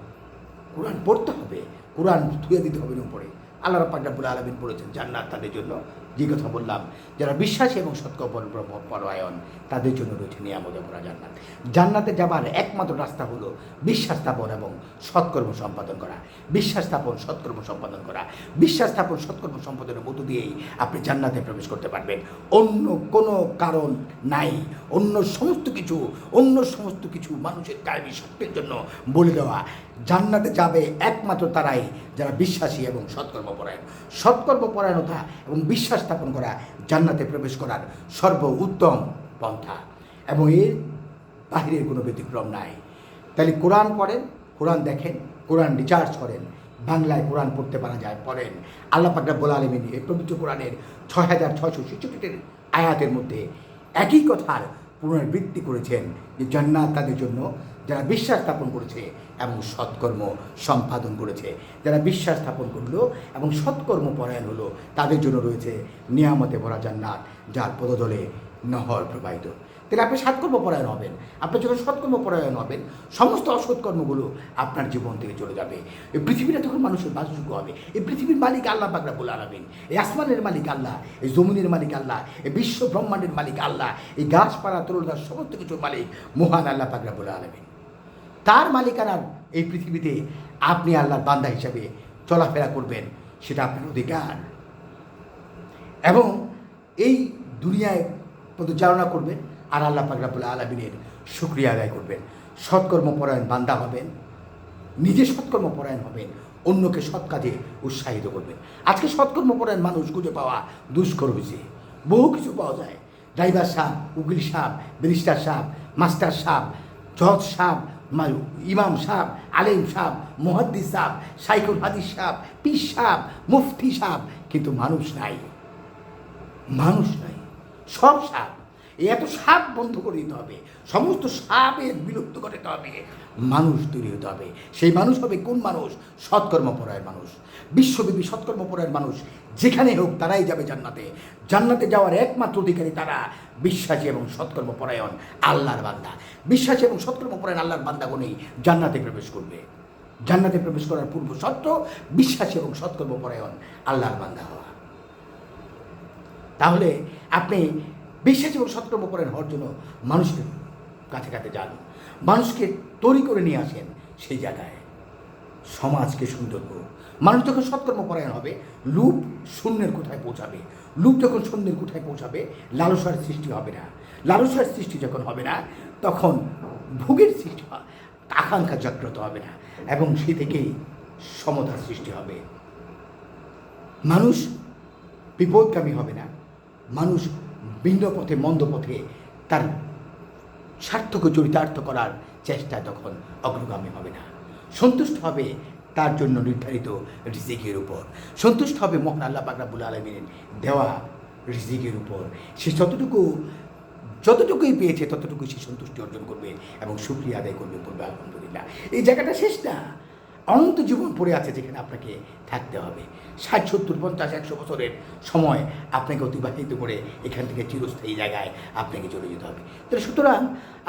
[SPEAKER 1] কোরআন পড়তে হবে, কোরআন ধুয়ে দিতে হবে উপরে। আল্লাহ পাক রব্বুল আলামিন বলেছেন জান্নাত তাদের জন্য, যে কথা বললাম, যারা বিশ্বাসী এবং সৎকর্মপরায়ণ তাদের জন্য রয়েছে নিয়ামতে ভরা জান্নাত। জান্নাতে যাবার একমাত্র রাস্তা হলো বিশ্বাস স্থাপন এবং সৎকর্ম সম্পাদন করা। বিশ্বাস স্থাপন, সৎকর্ম সম্পাদন করা। বিশ্বাস স্থাপন, সৎকর্ম সম্পাদনের মধ্য দিয়েই আপনি জান্নাতে প্রবেশ করতে পারবেন। অন্য কোনো কারণ নাই। অন্য সমস্ত কিছু মানুষের কায়েমি সত্যের জন্য বলে দেওয়া। জান্নাতে যাবে একমাত্র তারাই যারা বিশ্বাসী এবং সৎকর্মপরায়ণ। সৎকর্মপরায়ণতা এবং বিশ্বাস স্থাপন করা জান্নাতে প্রবেশ করার সর্বোত্তম পন্থা, এবং এর বাহিরের কোনো ব্যতিক্রম নাই। তাহলে কোরআন পড়েন, কোরআন দেখেন, কোরআন রিচার্জ করেন। বাংলায় কোরআন পড়তে পারা যায়, পড়েন। আল্লাহ পাক রব্বুল আলামিন এই পবিত্র কোরআনের ৬৬৬৬ আয়াতের মধ্যে একই কথার পুনরাবৃত্তি করেছেন যে জান্নাত তাদের জন্য যারা বিশ্বাস স্থাপন করেছে এবং সৎকর্ম সম্পাদন করেছে। যারা বিশ্বাস স্থাপন করলো এবং সৎকর্ম পরায়ণ হলো তাদের জন্য রয়েছে নিয়ামতে ভরা জান্নাত, যার পদতলে নহর প্রবাহিত। তাহলে আপনি সৎকর্মপরায়ণ হবেন। আপনি যখন সৎকর্মপরায়ণ হবেন, সমস্ত অসৎকর্মগুলো আপনার জীবন থেকে চলে যাবে। এই পৃথিবীটা তখন মানুষের বাসযোগ্য হবে। এই পৃথিবীর মালিক আল্লাহ পাক রব্বুল আলামিন, এই আসমানের মালিক আল্লাহ, এই জমিনের মালিক আল্লাহ, এই বিশ্ব ব্রহ্মাণ্ডের মালিক আল্লাহ, এই গাছপালা তরুলগাছ সমস্ত কিছুর মালিক মহান আল্লাহ পাক রব্বুল আলামিন। তার মালিকানার এই পৃথিবীতে আপনি আল্লাহর বান্দা হিসাবে চলাফেরা করবেন, সেটা আপনার অধিকার। এবং এই দুনিয়ায় পদচারণা করবেন আর আল্লাহ পাক রব্বুল আলামিনের শুকরিয়া আদায় করবেন। সৎকর্মপরায়ণ বান্দা হবেন, নিজে সৎকর্মপরায়ণ হবেন, অন্যকে সৎ কাজে উৎসাহিত করবেন। আজকে সৎকর্মপরায়ণ মানুষ খুঁজে পাওয়া দুষ্কর হয়েছে। বহু কিছু পাওয়া যায়, ড্রাইভার সাহেব, উকিল সাহেব, ব্যারিস্টার সাহেব, মাস্টার সাহেব, জজ সাহেব, ইমাম সাহেব, আলেম সাহেব, মুহাদ্দিস সাহেব, শাইখুল হাদিস সাহেব, পীর সাহেব, মুফতি সাহেব, কিন্তু মানুষ নাই, মানুষ নাই। সব সাপ, এত সাপ বন্ধ করে দিতে হবে, সমস্ত সাপের বিলুপ্ত করে দিতে হবে, মানুষ তৈরি হতে হবে। সেই মানুষ হবে কোন মানুষ? সৎকর্মপরায়ণ মানুষ, বিশ্বব্যাপী সৎকর্মপরায়ণ মানুষ। যেখানে হোক তারাই যাবে জান্নাতে। জান্নাতে যাওয়ার একমাত্র অধিকারী তারা বিশ্বাসী এবং সৎকর্মপরায়ণ আল্লাহর বান্দা। বিশ্বাসী এবং সৎকর্মপরায়ণ আল্লাহর বান্দাগণই জান্নাতে প্রবেশ করবে। জান্নাতে প্রবেশ করার পূর্ব শর্ত বিশ্বাসী এবং সৎকর্মপরায়ণ আল্লাহর বান্দা হওয়া। তাহলে আপনি বিশ্বাসী এবং সৎকর্মপরায়ণ হওয়ার জন্য মানুষের কাছে কাছে যান, মানুষকে তৈরি করে নিয়ে আসেন সেই জায়গায়। সমাজকে সুন্দর করুন। মানুষ যখন সৎকর্মপরায়ণ হবে, লুপ শূন্যের কোথায় পৌঁছাবে। লুপ যখন শূন্যের কোথায় পৌঁছাবে, লালসার সৃষ্টি হবে না। লালসার সৃষ্টি যখন হবে না, তখন ভোগের সৃষ্টি হয়, আকাঙ্ক্ষা জাগ্রত হবে না, এবং সে থেকেই সমতার সৃষ্টি হবে। মানুষ বিপদগামী হবে না, মানুষ ভিন্ন পথে মন্দ পথে তার স্বার্থকে চরিতার্থ করার চেষ্টা তখন অগ্রগামী হবে না। সন্তুষ্ট হবে তার জন্য নির্ধারিত রিজিকের উপর, সন্তুষ্ট হবে মহান আল্লাহ পাক রব্বুল আলামিনের দেওয়া রিজিকের উপর। সে যতটুকুই পেয়েছে ততটুকুই সে সন্তুষ্টি অর্জন করবে এবং শুকরিয়া আদায় করবে, বলবে আলহামদুলিল্লাহ। এই জায়গাটা শেষ না, অনন্ত জীবন পড়ে আছে যেখানে আপনাকে থাকতে হবে। 60, 70, 50, 100 বছরের সময় আপনাকে অতিবাহিত করে এখান থেকে চিরস্থায়ী জায়গায় আপনাকে চলে যেতে হবে। তাহলে সুতরাং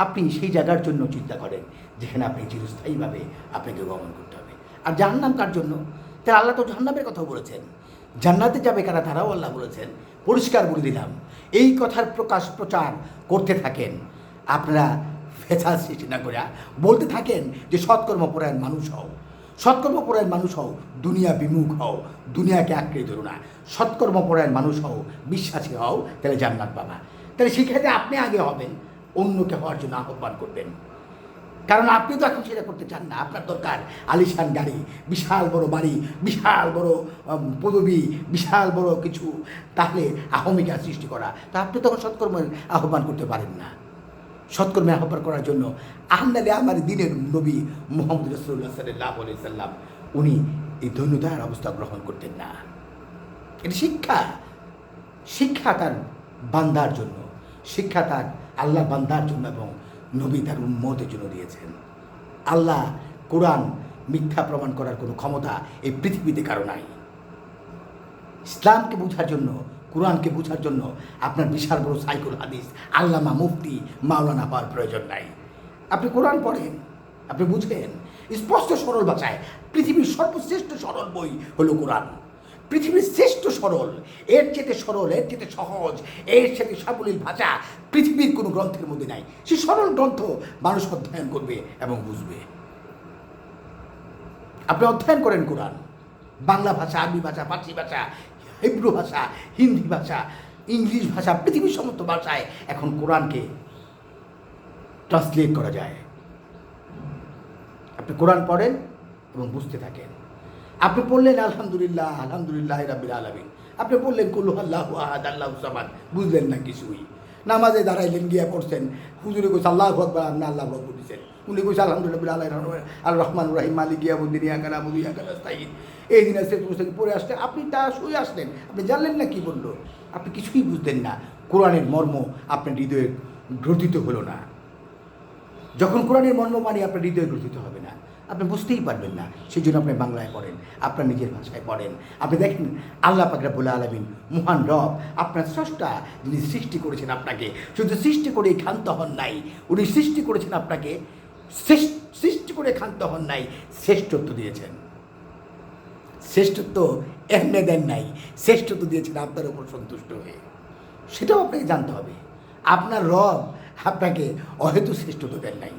[SPEAKER 1] আপনি সেই জায়গার জন্য চিন্তা করেন যেখানে আপনি চিরস্থায়ীভাবে আপনাকে গমন করতে হবে। আর জাহান্নাম কার জন্য? তাই আল্লাহ তো জাহান্নামের কথাও বলেছেন, জান্নাতে যাবে কারা তারাও আল্লাহ বলেছেন। পরিষ্কার বলে দিলাম, এই কথার প্রচার করতে থাকেন আপনারা, ফেসাদ সৃষ্টি না করে বলতে থাকেন যে সৎকর্মপরায়ণ মানুষ হও, সৎকর্মপরায়ণ মানুষ হও, দুনিয়া বিমুখ হও, দুনিয়াকে আঁকড়ে ধরো না, সৎকর্মপরায়ণ মানুষ হও, বিশ্বাসী হও, তাহলে জান্নাত পাবা। তাহলে সেক্ষেত্রে আপনি আগে হবেন, অন্যকে হওয়ার জন্য আহ্বান করবেন। কারণ আপনি তো এখন সেটা করতে চান না। আপনার দরকার আলিশান গাড়ি, বিশাল বড় বাড়ি, বিশাল বড় পদবী, বিশাল বড় কিছু, তাহলে আহমিকা সৃষ্টি করা। তা আপনি তখন সৎকর্মের আহ্বান করতে পারেন না। সৎকর্মে আহ্বান করার জন্য আহমদালে আমার দিনের নবী মুহাম্মদ রাসূলুল্লাহ সাল্লাল্লাহু আলাইহি সাল্লাম উনি এই দৈন্যতার অবস্থা গ্রহণ করতেন না। এটা শিক্ষা তার বান্দার জন্য, শিক্ষা তার আল্লাহ বান্দার জন্য এবং নবী তার উম্মতের জন্য দিয়েছেন। আল্লাহ কোরআন মিথ্যা প্রমাণ করার কোনো ক্ষমতা এই পৃথিবীতে কারো নাই। ইসলামকে বোঝার জন্য, কোরআনকে বোঝার জন্য আপনার বিশাল বড় সাইকুল হাদিস, আল্লামা, মুফতি, মাওলানা হওয়ার প্রয়োজন নাই। আপনি কোরআন পড়েন, আপনি বুঝেন স্পষ্ট সরল ভাষায়। পৃথিবীর সর্বশ্রেষ্ঠ সরল বই হলো কোরআন। পৃথিবীর শ্রেষ্ঠ সরল, এর চেয়ে সরল, এর চেয়ে সহজ, এর চেয়ে সাবলীল ভাষা পৃথিবীর কোনো গ্রন্থের মধ্যে নাই। সে সরল গ্রন্থ মানুষ অধ্যয়ন করবে এবং বুঝবে। আপনি অধ্যয়ন করেন কোরআন, বাংলা ভাষা, আরবি ভাষা, ফার্সি ভাষা, হিব্রু ভাষা, হিন্দি ভাষা, ইংলিশ ভাষা, পৃথিবীর সমস্ত ভাষায় এখন কোরআনকে ট্রান্সলেট করা যায়। আপনি কোরআন পড়েন এবং বুঝতে থাকেন। আপনি পড়লেন আলহামদুলিল্লাহ, আলহামদুলিল্লাহ রাব্বিল আলামিন, আপনি পড়লেন কুল হুয়াল্লাহু আহাদ আল্লাহু সামাদ, বুঝলেন না কিছুই। নামাজে দাঁড়াইলেন, গিয়া পড়ছেন, হুজুরে কইছে আল্লাহু আকবার, আপনি আল্লাহু আকবার দিয়েছেন। উনি কইছে আলহামদুলিল্লাহ আর রহমানুর রহিম মালিক ইয়াউমিদ্দিন ইয়াকা না'বুদু ওয়া ইয়াকা নাস্তাঈন, এই দিন আসতে পুস্তকে পড়ে আসলেন, আপনি তা শুয়ে আসলেন, আপনি জানলেন না কি বললো, আপনি কিছুই বুঝতেন না। কোরআনের মর্ম আপনার হৃদয়ে গ্রথিত হলো না। যখন কোরআনের মর্ম মানে আপনার হৃদয়ে গ্রথিত হবে না, আপনি বুঝতেই পারবেন না। সেই জন্য আপনি বাংলায় পড়েন, আপনার নিজের ভাষায় পড়েন। আপনি দেখেন আল্লাহ পাক রব্বুল আলামিন মহান রব, আপনার স্রষ্টা, যিনি সৃষ্টি করেছেন আপনাকে, শুধু সৃষ্টি করেই ক্ষান্ত হন নাই, উনি সৃষ্টি করেছেন আপনাকে, সৃষ্টি করে ক্ষান্ত হন নাই, শ্রেষ্ঠত্ব দিয়েছেন। শ্রেষ্ঠত্ব এমনি দেন নাই, শ্রেষ্ঠত্ব দিয়েছেন আপনার উপর সন্তুষ্ট হয়ে। সেটাও আপনাকে জানতে হবে। আপনার রব আপনাকে অহেতু শ্রেষ্ঠত্ব দেন নাই।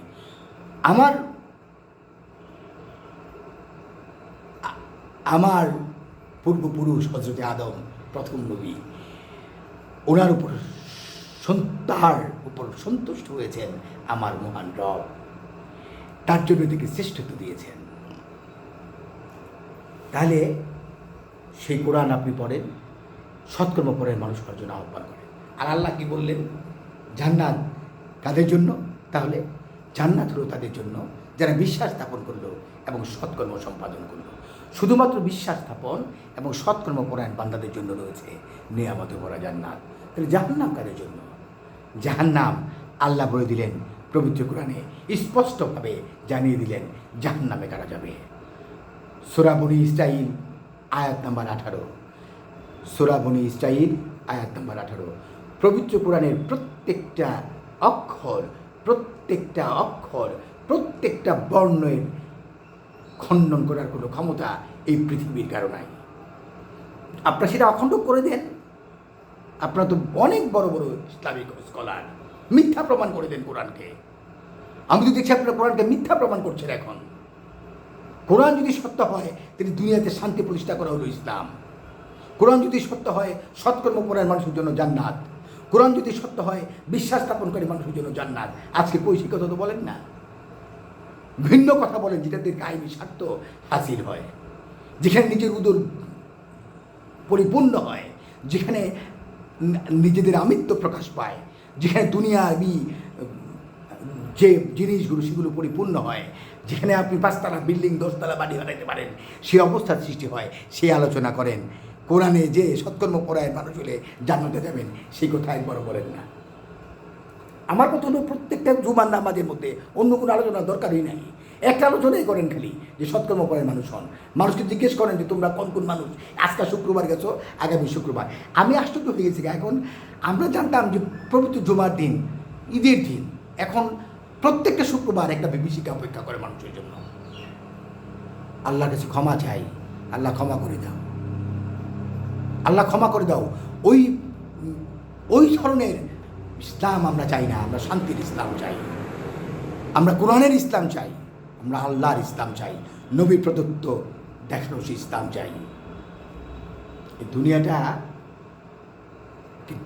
[SPEAKER 1] আমার পূর্বপুরুষ হযরতে আদম, প্রথম নবী, ওনার উপর তার উপর সন্তুষ্ট হয়েছেন আমার মহান রব, তার জন্য থেকে শ্রেষ্ঠত্ব দিয়েছেন। তাহলে সেই কোরআন আপনি পড়েন, সৎকর্ম পড়েন, মানুষ হওয়ার জন্য আহ্বান করেন। আর আল্লাহ কি বললেন? জান্নাত কাদের জন্য? তাহলে জান্নাত হলো তাদের জন্য যারা বিশ্বাস স্থাপন করলো এবং সৎকর্ম সম্পাদন করলো। শুধুমাত্র বিশ্বাস স্থাপন এবং সৎকর্মপরায়ণ বান্দাদের জন্য রয়েছে নিয়ামতে ভরা জান্নাত। তাহলে জাহান্নাম কাদের জন্য? জাহান্নাম আল্লাহ বলে দিলেন পবিত্র কোরআনে, স্পষ্টভাবে জানিয়ে দিলেন জাহান্নামে কারা যাবে। সূরা বনী ইসরাঈল আয়াত নাম্বার 18, সূরা বনী ইসরাঈল আয়াত নাম্বার 18। পবিত্র কোরআনের প্রত্যেকটা বর্ণের খণ্ডন করার কোনো ক্ষমতা এই পৃথিবীর কারো নাই। আপনারা সেটা অখণ্ড করে দেন। আপনারা তো অনেক বড় বড় ইসলামিক স্কলার, মিথ্যা প্রমাণ করে দেন কোরআনকে। আমি তো দেখছি আপনারা কোরআনকে মিথ্যা প্রমাণ করছেন। এখন কোরআন যদি সত্য হয় তাহলে দুনিয়াতে শান্তি প্রতিষ্ঠা করা হলো ইসলাম। কোরআন যদি সত্য হয় সৎকর্মপরায়ণ মানুষের জন্য জান্নাত। কোরআন যদি সত্য হয় বিশ্বাস স্থাপনকারী মানুষের জন্য জান্নাত। আজকে কৈশিক কথা তো বলেন না, ভিন্ন কথা বলেন যেটাতে কায়েমি স্বার্থ হাসিল হয়, যেখানে নিজের উদর পরিপূর্ণ হয়, যেখানে নিজেদের আমিত্ব প্রকাশ পায়, যেখানে দুনিয়াবি যে জিনিসগুলো সেগুলো পরিপূর্ণ হয়, যেখানে আপনি 5তলা বিল্ডিং 10তলা বাড়ি বানাইতে পারেন, সেই অবস্থার সৃষ্টি হয়, সেই আলোচনা করেন। কোরআনে যে সৎকর্মপরায়ণ মানুষ হলে জান্নাতে যাবেন সেই কথা একবারও বলেন না। আমার কথা হলো প্রত্যেকটা জুমার নামাজের মধ্যে অন্য কোনো আলোচনার দরকারই নাই, একটা আলোচনাই করেন খালি যে সৎকর্মপরায়ণ মানুষ হন। মানুষকে জিজ্ঞেস করেন যে তোমরা কোন কোন মানুষ আজকে শুক্রবার গেছো, আগামী শুক্রবার। আমি আশ্চর্য হয়ে গেছি। এখন আমরা জানতাম যে পবিত্র জুমার দিন, ঈদের দিন, এখন প্রত্যেকটা শুক্রবার একটা বিভীষিকা অপেক্ষা করে মানুষের জন্য। আল্লাহর কাছে ক্ষমা চাই, আল্লাহ ক্ষমা করে দাও, আল্লাহ ক্ষমা করে দাও। ওই ধরনের ইসলাম আমরা চাই না। আমরা শান্তির ইসলাম চাই, আমরা কোরআনের ইসলাম চাই, আমরা আল্লাহর ইসলাম চাই, নবী প্রদত্ত দেখানো ইসলাম চাই। এই দুনিয়াটা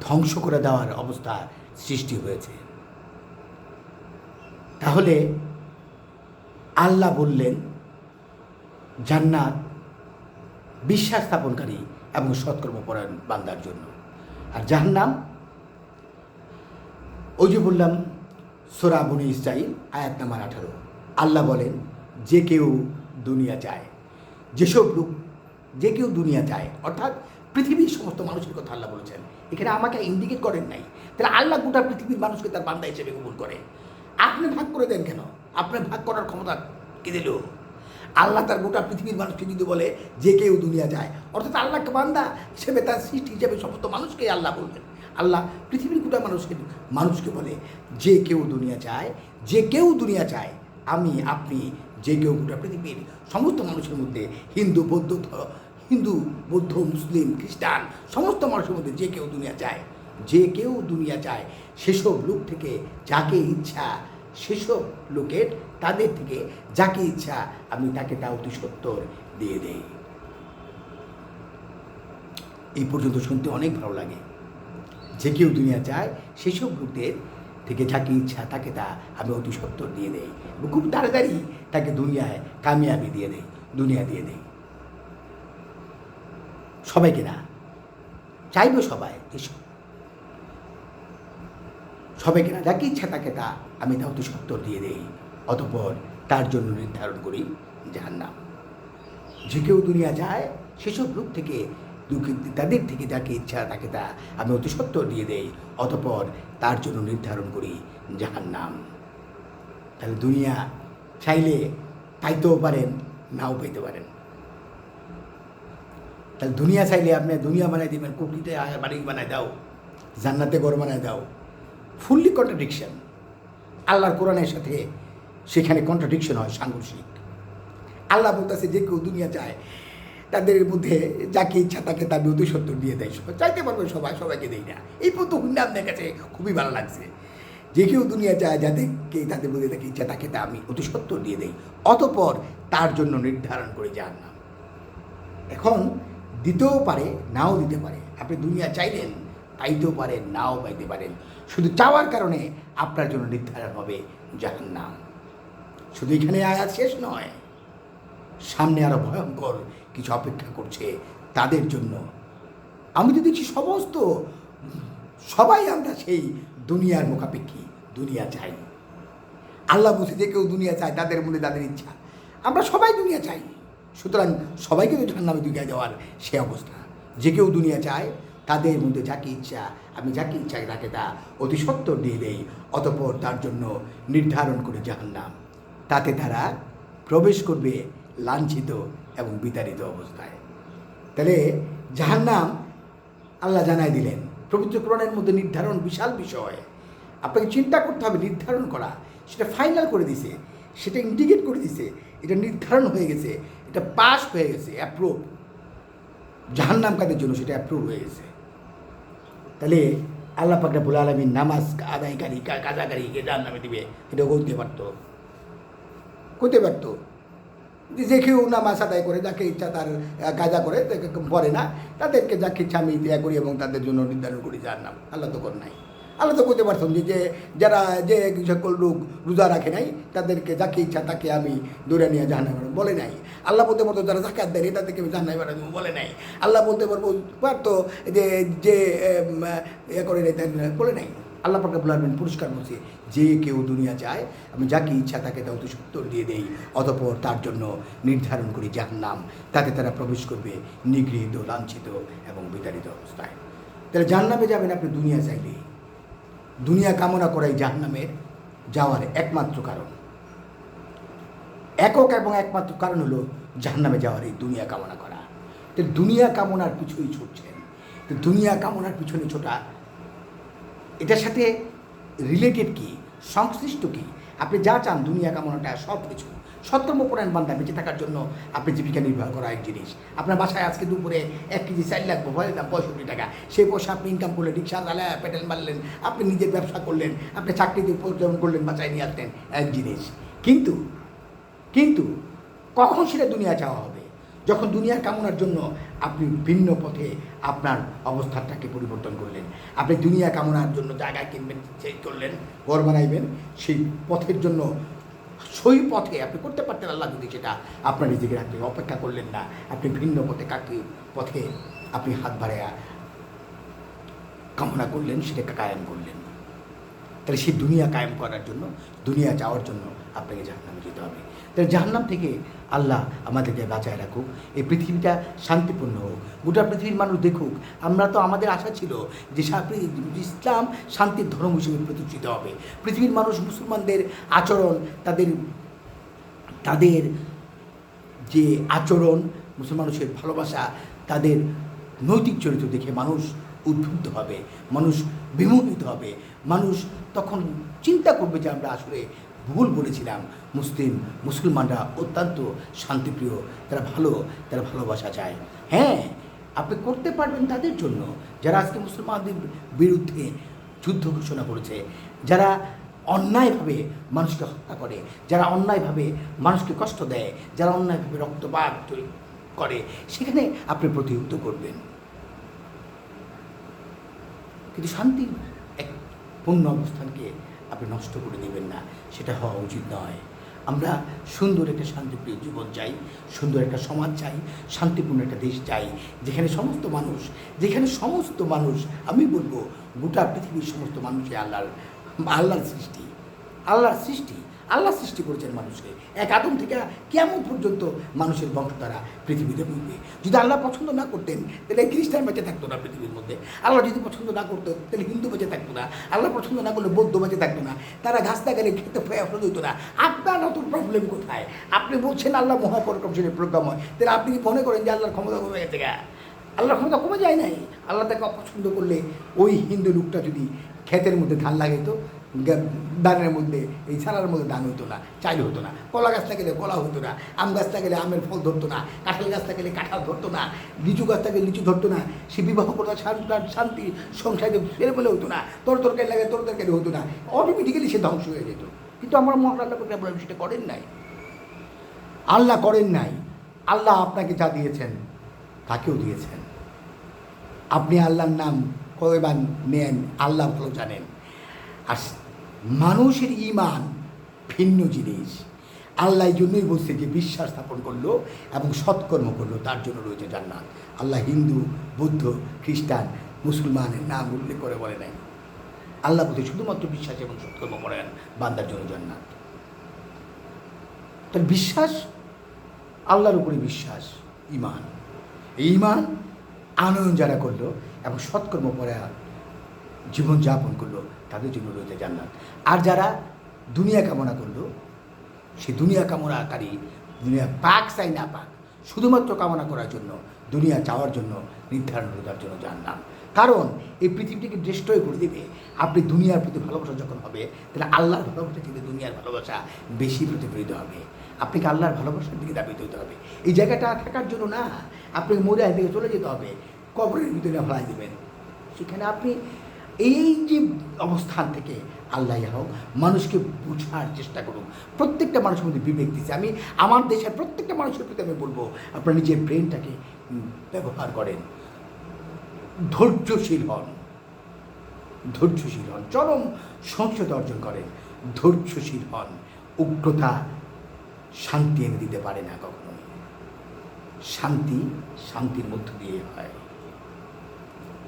[SPEAKER 1] ধ্বংস করে দেওয়ার অবস্থা সৃষ্টি হয়েছে। তাহলে আল্লাহ বললেন জান্নাত বিশ্বাস স্থাপনকারী এবং সৎকর্মপরায়ণ বান্দার জন্য, আর জাহান্নাম ওই যে বললাম সূরা বনী ইসরাঈল আয়াত নাম্বার 18। আল্লাহ বলেন যে কেউ দুনিয়া চায়, যেসব লোক যে কেউ দুনিয়া চায়, অর্থাৎ পৃথিবীর সমস্ত মানুষের কথা আল্লাহ বলেছেন। এখানে আমাকে ইন্ডিকেট করেন নাই। তাহলে আল্লাহ গোটা পৃথিবীর মানুষকে তার বান্দা হিসেবে কবুল করে। আপনি ভাগ করে দেন কেন? আপনার ভাগ করার ক্ষমতা কে দিল? আল্লাহ তার গোটা পৃথিবীর মানুষকে যদি বলে যে কেউ দুনিয়া যায়, অর্থাৎ আল্লাহকে বান্দা হিসেবে, তার সৃষ্টি হিসেবে সমস্ত মানুষকেই আল্লাহ বলবেন। আল্লাহ পৃথিবীর গোটা মানুষকে বলে যে কেউ দুনিয়া চায়, যে কেউ দুনিয়া চায়। আমি আপনি যে কেউ গোটা পৃথিবীর সমস্ত মানুষের মধ্যে, হিন্দু বৌদ্ধ মুসলিম খ্রিস্টান সমস্ত মানুষের মধ্যে যে কেউ দুনিয়া চায়, যে কেউ দুনিয়া চায়, সেসব লোক থেকে যাকে ইচ্ছা, সেসব লোকের তাদের থেকে যাকে ইচ্ছা আমি তাকে তা অতি সত্তর দিয়ে দেই। এই পর্যন্ত শুনতে অনেক ভালো লাগে। যে কেউ দুনিয়া চায় সেসব লোকদের থেকে যাকে ইচ্ছা তাকে তা আমি অতি সত্তর দিয়ে দেই, খুব তাড়াতাড়ি তাকে দুনিয়ায় কামিয়াবি দিয়ে দেই, দুনিয়া দিয়ে দেই। সবাইকে না, চাইবে সবাইকে না, যাকে ইচ্ছা তাকে তা আমি তা অতি সত্তর দিয়ে দেই। অতঃপর তার জন্য নির্ধারণ করি জাহান্নাম। যে কেউ দুনিয়া যায় সেসব লোক থেকে তাদের থেকে যাকে ইচ্ছা তাকে তা আমি অতি সত্তর দিয়ে দেই। অতঃপর তার জন্য নির্ধারণ করি জাহান্নাম। তাহলে দুনিয়া চাইলে পাইতেও পারেন, নাও পাইতে পারেন। তাহলে দুনিয়া চাইলে আপনি দুনিয়া বানাই দিবেন, কুকরিতে বাড়ি বানায় দাও, জান্নাতে ঘর বানায় দাও। Fully contradiction. আল্লাহর কোরআনের সাথে সেখানে কন্ট্রাডিকশন হয়, সাংঘর্ষিক। আল্লাহ বলতেছে যে কেউ দুনিয়া চায় তাদের মধ্যে যাকে ইচ্ছা তাকে তার অতি সত্তর দিয়ে দেয়। চাইতে পারবে সবাইকে দেয় না। এই প্রথম আপনার কাছে খুবই ভালো লাগছে। যে কেউ দুনিয়া চায় যাদেরকে তাদের মধ্যে যাকে ইচ্ছা তাকে তা আমি অতি সত্তর দিয়ে দেই। অতঃপর তার জন্য নির্ধারণ করে জাহান্নাম। এখন দিতেও পারে, নাও দিতে পারে। আপনি দুনিয়া চাইলেন, পাইতেও পারেন, নাও পাইতে পারেন। শুধু চাওয়ার কারণে আপনার জন্য নির্ধারণ হবে জাহান্নাম। শুধু এখানে আয়াত শেষ নয়, সামনে আরো ভয়ঙ্কর কিছু অপেক্ষা করছে তাদের জন্য। আমি তো দেখছি সবাই আমরা সেই দুনিয়ার মুখাপেক্ষী, দুনিয়া চাই। আল্লাহ বলছে যে কেউ দুনিয়া চায় তাদের মধ্যে তাদের ইচ্ছা। আমরা সবাই দুনিয়া চাই, সুতরাং সবাইকে তো জাহান্নামে ঢুকিয়ে দেওয়ার সে অবস্থা। যে কেউ দুনিয়া চায় তাদের মধ্যে যাকে ইচ্ছা আমি যাকে ইচ্ছা তাকে তা অতি সত্তর দিয়ে দেই। অতঃপর তার জন্য নির্ধারণ করে জাহান্নাম। তাতে তারা প্রবেশ করবে লাঞ্ছিত এবং বিতাড়িত অবস্থায়। তাহলে জাহান্নাম আল্লাহ জানাই দিলেন পবিত্র কোরআনের মধ্যে নির্ধারণ বিশাল বিষয়। আপনাকে চিন্তা করতে হবে, নির্ধারণ করা, সেটা ফাইনাল করে দিছে, সেটা ইন্ডিকেট করে দিছে, এটা নির্ধারণ হয়ে গেছে, এটা পাস হয়ে গেছে, অ্যাপ্রুভ। জাহান্নাম কাদের জন্য সেটা অ্যাপ্রুভ হয়ে গেছে। তাহলে আল্লাহ পাক রব্বুল আলামিন নামাজ আদায়কারী কাজাকারীকে জাহান্নামে দিবে, এটা করতে পারতো। যে কেউ নামাজ আদায় করে, যাকে ইচ্ছা তার কাজা করে পড়ে না, তাদেরকে যাকে ইচ্ছা আমি দেয়া করি এবং তাদের জন্য নির্ধারণ করি জাহান্নাম। আল্লাহ তো কর নাই। আল্লাহ তো করতে পারছেন যে যারা যে সকল লোক রোজা রাখে নাই তাদেরকে যাকে ইচ্ছা তাকে আমি দৌড়ে নিয়ে জাহান্নামে বলে নাই। আল্লাহ বলতে পারতো যারা জাকাত দেয় তাদেরকে আমি জাহান্নামে বাড়া দেবো, বলে নাই। আল্লাহ বলতে পারতো যে করে নেই বলে নাই। আল্লাহ পাক রব্বুল আলামিন পুরস্কার বলছে, যে কেউ দুনিয়া চায় আমি যাকে ইচ্ছা তাকে দাও তো উত্তর দিয়ে দেই, অতঃপর তার জন্য নির্ধারণ করি জাহান্নাম, তাতে তারা প্রবেশ করবে নিগৃহীত, লাঞ্ছিত এবং বিতাড়িত অবস্থায়। তাহলে জাহান্নামে যাবেন আপনি দুনিয়া চাইলে। দুনিয়া কামনা করাই জাহান্নামের যাওয়ার একমাত্র কারণ, একক এবং একমাত্র কারণ হলো জাহান্নামে যাওয়ার এই দুনিয়া কামনা করা। তো দুনিয়া কামনার পিছনেই ছুটছেন। তো দুনিয়া কামনার পিছনে ছোটা, এটার সাথে রিলেটেড কি, সংশ্লিষ্ট কি? আপনি যা চান দুনিয়া কামনাটা সব কিছু। সত্যমপরায়ণ বান্দা বেঁচে থাকার জন্য আপনি জীবিকা নির্বাহ করা এক জিনিস। আপনার বাসায় আজকে দুপুরে 1 কেজি চাল লাগবে, ভয়ের দাম 65 টাকা। সেই পয়সা আপনি ইনকাম করলেন, রিক্সা চালায় পেটেল মারলেন, আপনি নিজের ব্যবসা করলেন, আপনি চাকরিতে উপার্জন করলেন, বাঁচায় নিয়ে আসলেন, এক জিনিস। কিন্তু কখন সেটা দুনিয়া চাওয়া হবে? যখন দুনিয়ার কামনার জন্য আপনি ভিন্ন পথে আপনার অবস্থাটাকে পরিবর্তন করলেন। আপনি দুনিয়া কামনার জন্য জায়গা কিনবেন, সেই করলেন, ঘর বানাইবেন, সেই পথের জন্য সই পথে আপনি করতে পারতেন আল্লাহ যদি সেটা আপনার নিজেকে রাখতে অপেক্ষা করলেন না, আপনি ভিন্ন পথে পথে আপনি হাত বাড়াইয়া কামনা করলেন, সেটাকে কায়েম করলেন। তাহলে সেই দুনিয়া কায়েম করার জন্য, দুনিয়া যাওয়ার জন্য আপনাকে জাহান্নামে যেতে হবে। তাহলে জাহান্নাম থেকে আল্লাহ আমাদেরকে বাঁচায় রাখুক, এই পৃথিবীটা শান্তিপূর্ণ হোক, গোটা পৃথিবীর মানুষ দেখুক। আমরা তো আমাদের আশা ছিল যে ইসলাম শান্তির ধর্ম হিসেবে প্রতিষ্ঠিত হবে। পৃথিবীর মানুষ মুসলমানদের আচরণ, তাদের যে আচরণ, মুসলমান মানুষের ভালোবাসা, তাদের নৈতিক চরিত্র দেখে মানুষ উদ্বুদ্ধ হবে, মানুষ বিমোহিত হবে। মানুষ তখন চিন্তা করবে যে আমরা আসলে ভুল বলেছিলাম। মুসলমানরা অত্যন্ত শান্তিপ্রিয়, তারা ভালোবাসা চায়। হ্যাঁ, আপনি করতে পারবেন তাদের জন্য যারা আজকে মুসলমানদের বিরুদ্ধে যুদ্ধ ঘোষণা করেছে, যারা অন্যায়ভাবে মানুষকে হত্যা করে, যারা অন্যায়ভাবে মানুষকে কষ্ট দেয়, যারা অন্যায়ভাবে রক্তপাত করে, সেখানে আপনি প্রতিহত করবেন। কিন্তু শান্তির এক পূর্ণ অবস্থানকে আপনি নষ্ট করে দেবেন না, সেটা হওয়া উচিত নয়। আমরা সুন্দর একটা শান্তিপ্রিয় জীবন চাই, সুন্দর একটা সমাজ চাই, শান্তিপূর্ণ একটা দেশ চাই, যেখানে সমস্ত মানুষ, আমি বলবো গোটা পৃথিবীর সমস্ত মানুষই আল্লাহর সৃষ্টি করেছেন মানুষকে। এক আদম থেকে কেমন পর্যন্ত মানুষের বংশধারা পৃথিবীতে বইবে। যদি আল্লাহ পছন্দ না করতেন তাহলে খ্রিস্টান বেঁচে থাকতো না পৃথিবীর মধ্যে। আল্লাহ যদি পছন্দ না করতো তাহলে হিন্দু বেঁচে থাকতো না। আল্লাহ পছন্দ না করলে বৌদ্ধ বেঁচে থাকতো না। তারা ঘাসটা গেলে খেতে ফল হইতো না। আপনার নতুন প্রবলেম কোথায়? আপনি বলছেন আল্লাহ মহাপরাক্রমশালী প্রজ্ঞাময়, তাহলে আপনি কি মনে করেন যে আল্লাহর ক্ষমতা কমে গেছে? আল্লাহর ক্ষমতা কমে যায় নাই। আল্লাহ তাকে অপছন্দ করলে ওই হিন্দু লোকটা যদি ক্ষেতের মধ্যে ধান লাগাইতো, ধানের মধ্যে এই ছাড়ার মধ্যে ধান হতো না, চাইল হতো না। কলা গাছটা গেলে কলা হতো না, আম গাছটা গেলে আমের ফল ধরতো না, কাঁঠাল গাছটা গেলে কাঁঠাল ধরতো না, লিচু গাছটা গেলে লিচু ধরতো না। সে বিবাহ করতো শান্তি সংসারে ফেরে বলে হতো না, তরকারি লাগে তরকারি হতো না, অটোমেটিক্যালি সে ধ্বংস হয়ে যেত। কিন্তু আমার মহান আল্লাহ সেটা করেন নাই। আল্লাহ আপনাকে যা দিয়েছেন তাকেও দিয়েছেন। আপনি আল্লাহর নাম কয়বার নেন আল্লাহ ভালো জানেন। আর মানুষের ঈমান ভিন্ন জিনিস। আল্লাহ এই জন্যই বলছে যে বিশ্বাস স্থাপন করলো এবং সৎকর্ম করলো তার জন্য রয়েছে জান্নাত। আল্লাহ হিন্দু, বৌদ্ধ, খ্রিস্টান, মুসলমানের নাম উল্লেখ করে বলে নাই। আল্লাহ বলতে শুধুমাত্র বিশ্বাস এবং সৎকর্ম করেন বান্দার জন্য জান্নাত। তার বিশ্বাস, আল্লাহর উপরে বিশ্বাস, ঈমান। এই ঈমান আনয়ন যারা করলো এবং সৎকর্ম করে জীবনযাপন করলো তাদের জন্য রয়েছে জান্নাত। আর যারা দুনিয়া কামনা করলো, সেই দুনিয়া কামনাকারী, দুনিয়া পাক চাই না পাক, শুধুমাত্র কামনা করার জন্য, দুনিয়া চাওয়ার জন্য নির্ধারণ হলো তার জন্য জাহান্নাম। কারণ এই পৃথিবীটিকে ডিস্ট্রয় করে দেবে। আপনি দুনিয়ার প্রতি ভালোবাসা যখন হবে, তাহলে আল্লাহর ভালোবাসা কিন্তু দুনিয়ার ভালোবাসা বেশি প্রতিফলিত হবে। আপনাকে আল্লাহর ভালোবাসার দিকে দাবিত হতে হবে। এই জায়গাটা থাকার জন্য না, আপনাকে মরে দিকে চলে যেতে হবে, কবরের ভিতরে ফেলাই দেবেন। সেখানে আপনি এই যে অবস্থান থেকে আল্লাহ হোক মানুষকে বোঝার চেষ্টা করুন। প্রত্যেকটা মানুষের মধ্যে বিবেক দিচ্ছে। আমি আমার দেশের প্রত্যেকটা মানুষের প্রতি আমি বলবো, আপনার নিজের ব্রেনটাকে ব্যবহার করেন, ধৈর্যশীল হন, চরম সংসদ অর্জন করেন, ধৈর্যশীল হন। উগ্রতা শান্তি এনে দিতে পারে না কখনো। শান্তির মধ্য দিয়ে হয়।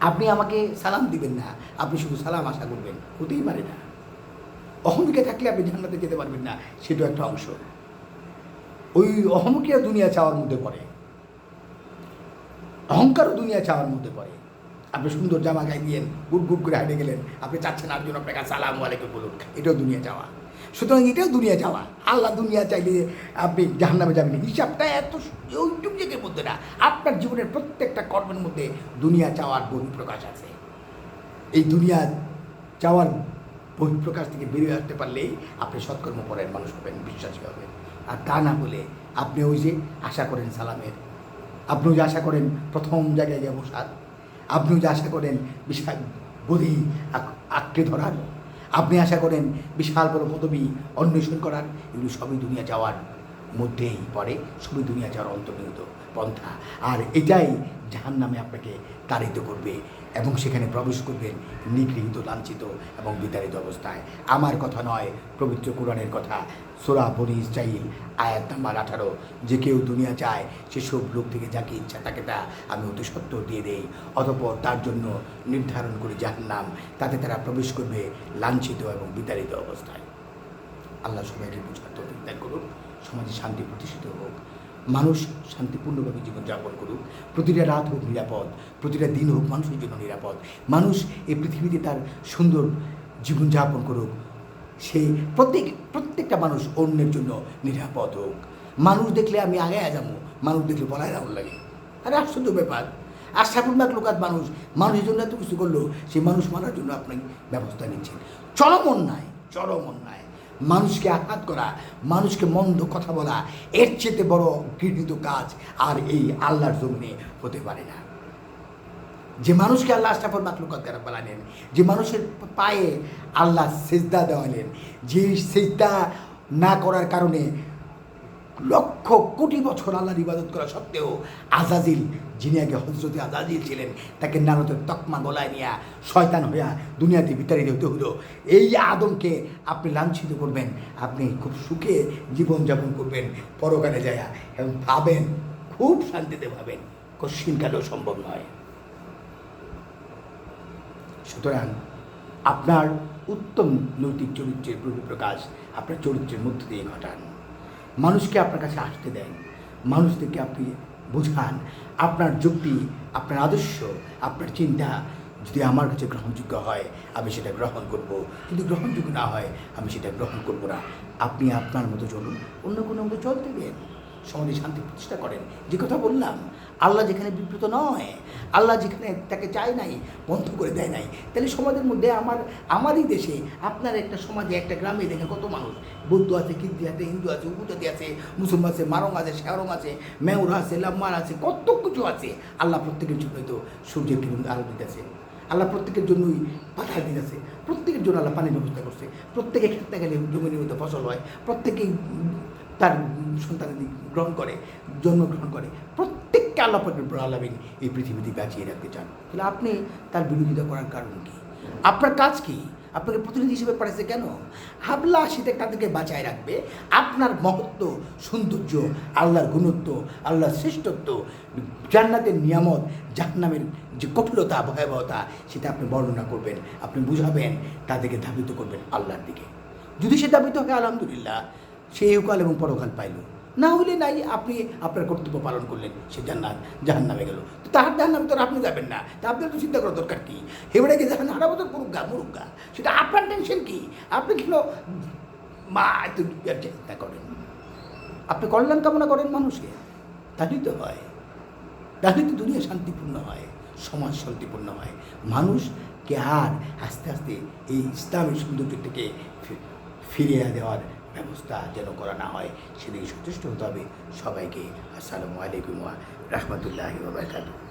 [SPEAKER 1] আপনি আমাকে সালাম দিবেন না, আপনি শুধু সালাম আশা করবেন, হতেই পারে না। অহমিকা থাকলে আপনি জান্নাতে যেতে পারবেন না, সেটাও একটা অংশ। ওই অহমিকা দুনিয়া চাওয়ার মধ্যে পড়ে, অহংকারও দুনিয়া চাওয়ার মধ্যে পড়ে। আপনি সুন্দর জামা গায়ে দিয়েন, গুট করে হাঁটে গেলেন, আপনি চাচ্ছেন আরেকজন আপনাকে আসসালামু আলাইকুম বলুন, এটাও দুনিয়া চাওয়া। সুতরাং এটাও দুনিয়া চাওয়া। আল্লাহ দুনিয়া চাইলে আপনি জাহান্নামে যাবেন। হিসাবটা এত ওইটুক জায়গার মধ্যে না, আপনার জীবনের প্রত্যেকটা কর্মের মধ্যে দুনিয়া চাওয়ার বহিঃপ্রকাশ আছে। এই দুনিয়া চাওয়ার বহিঃপ্রকাশ থেকে বেরিয়ে আসতে পারলেই আপনি সৎকর্মপরায়ণ মানুষ হবেন, বিশ্বাসী হবেন। আর তা না হলে আপনি ওই যে আশা করেন সালামের, আপনিও যে আশা করেন প্রথম জায়গায় গিয়ে বসার, আপনিও যে আশা করেন বিশাল গদি আঁকড়ে ধরার, আপনি আশা করেন বিশাল বড় পদবী অন্বেষণ করার, এগুলো সবই দুনিয়া যাওয়ার মধ্যেই পড়ে, সবই দুনিয়া যাওয়ার অন্তর্নিহিত পন্থা। আর এটাই জাহান্নামে আপনাকে তাড়িত করবে এবং সেখানে প্রবেশ করবেন নিগৃহীত, লাঞ্ছিত এবং বিতাড়িত অবস্থায়। আমার কথা নয়, পবিত্র কোরআনের কথা। সূরা বনী ইসরাঈল আয়াত নাম্বার 18, যে কেউ দুনিয়া চায় সেসব লোক থেকে যাকে ইচ্ছা তাকে তা আমি অতি সত্ত্বর দিয়ে দেই, অতঃপর তার জন্য নির্ধারণ করি জাহান্নাম, তাতে তারা প্রবেশ করবে লাঞ্ছিত এবং বিতাড়িত অবস্থায়। আল্লাহ সবাইকে বুঝার তৌফিক দান করুন, সমাজে শান্তি প্রতিষ্ঠিত হোক, মানুষ শান্তিপূর্ণভাবে জীবনযাপন করুক, প্রতিটা রাত হোক নিরাপদ, প্রতিটা দিন হোক মানুষের জন্য নিরাপদ, মানুষ এই পৃথিবীতে তার সুন্দর জীবনযাপন করুক, সেই প্রত্যেকটা মানুষ অন্যের জন্য নিরাপদ হোক। মানুষ দেখলে আমি আগে যাবো, মানুষ দেখলে বলাই রাহুল লাগে। আরে আশ্চর্য ব্যাপার। আর সাপুরমাক লোকাত মানুষের জন্য এত কিছু করলো, সেই মানুষ মারার জন্য আপনি ব্যবস্থা নিচ্ছেন। চরম অন্যায়। মানুষকে আঘাত করা, মানুষকে মন্দ কথা বলা, এর চেয়ে বড় ঘৃণিত কাজ আর এই আল্লাহর জমিনে হতে পারে না। যে মানুষকে আল্লাহ আশরাফুল মাখলুকাত বানালেন, যে মানুষের পায়ে আল্লাহ সেজদা দেওয়ালেন, যে সেজদা না করার কারণে লক্ষ কোটি বছর আল্লাহর ইবাদত করা সত্ত্বেও আজাজিল, যিনি আগে হজরতে আজাজিল ছিলেন, তাকে নারতের তকমা গলায় নিয়ে শয়তান হইয়া দুনিয়াতে বিতাড়িত হতে হলো। এই আদমকে আপনি লাঞ্ছিত করবেন, আপনি খুব সুখে জীবনযাপন করবেন পরকালে যায়া, এবং ভাবেন খুব শান্তিতে ভাবেন, কশ্চিনকালেও সম্ভব নয়। সুতরাং আপনার উত্তম নৈতিক চরিত্রের বহিঃপ্রকাশ আপনার চরিত্রের মধ্য দিয়ে ঘটান। মানুষকে আপনার কাছে আসতে দেন, মানুষদেরকে আপনি বোঝান আপনার যুক্তি, আপনার আদর্শ, আপনার চিন্তা যদি আমার কাছে গ্রহণযোগ্য হয় আমি সেটা গ্রহণ করব, যদি গ্রহণযোগ্য না হয় আমি সেটা গ্রহণ করব না। আপনি আপনার মতো চলুন, অন্য কোনো মতো চলতে দেন, সমাজে শান্তি প্রতিষ্ঠা করেন। যে কথা বললাম, আল্লাহ যেখানে বিব্রত নয়, আল্লাহ যেখানে তাকে চায় নাই, বন্ধ করে দেয় নাই, তাহলে সমাজের মধ্যে আমারই দেশে, আপনার একটা সমাজে, একটা গ্রামে দেখেন কত মানুষ, বৌদ্ধ আছে, খিদ্দি আছে, হিন্দু আছে, উপজাতি আছে, মুসলমান আছে, মারং আছে, শেরং আছে, মেউর আছে, লাম্মার আছে, কত কিছু আছে। আল্লাহ প্রত্যেকের জন্যই তো সূর্যের কিরণ আলো দিতেছে, আল্লাহ প্রত্যেকের জন্যই পাথর দিতেছে, প্রত্যেকের জন্য আল্লাহ পানির ব্যবস্থা করছে, প্রত্যেকে খেতে গেলে জমি নিয়মিত ফসল হয়, প্রত্যেকেই তার সন্তানাদি জন্মগ্রহণ করে, প্রত্যেককে আল্লাহ পাকের আলামিন এই পৃথিবীতে বাঁচিয়ে রাখতে চান। তাহলে আপনি তার বিরোধিতা করার কারণ কি? আপনার কাজ কি? আপনাকে প্রতিনিধি হিসেবে পাঠাচ্ছে কেন? আল্লাহ সেটা তাদেরকে বাঁচায় রাখবে। আপনার মহত্ব, সৌন্দর্য, আল্লাহর গুণত্ব, আল্লাহর শ্রেষ্ঠত্ব, জান্নাতের নিয়ামত, জাহান্নামের যে কঠোরতা, ভয়াবহতা, সেটা আপনি বর্ণনা করবেন, আপনি বুঝাবেন, তাদেরকে ধাবিত করবেন আল্লাহর দিকে। যদি সে ধাবিত হয় আলহামদুলিল্লাহ, সে ইহকাল এবং পরকাল পাইল, না হলে নাই, আপনি আপনার কর্তব্য পালন করলেন, সে জাহান্নামে গেল। তো তাহার জাহান্নামে তো আপনি যাবেন না, তা আপনার তো চিন্তা করার দরকার কি? হেবড়ে গিয়ে জাহান্ন হারাবো তো মুরুগা, সেটা আপনার টেনশন কি? আপনি কেন মা এত চিন্তা করেন? আপনি কল্যাণ কামনা করেন মানুষকে, তাহলেই তো হয়, তাহলেই তো দুনিয়া শান্তিপূর্ণ হয়, সমাজ শান্তিপূর্ণ হয়, মানুষকে আর আস্তে আস্তে এই ইসলামী সৌন্দর্যটাকে ফিরিয়ে দেওয়ার ব্যবস্থা যেন করা না হয়, সেদিকে সচেষ্ট হতে হবে সবাইকে। আসসালামু আলাইকুম ওয়া রাহমাতুল্লাহি ওয়া বারাকাতুহু।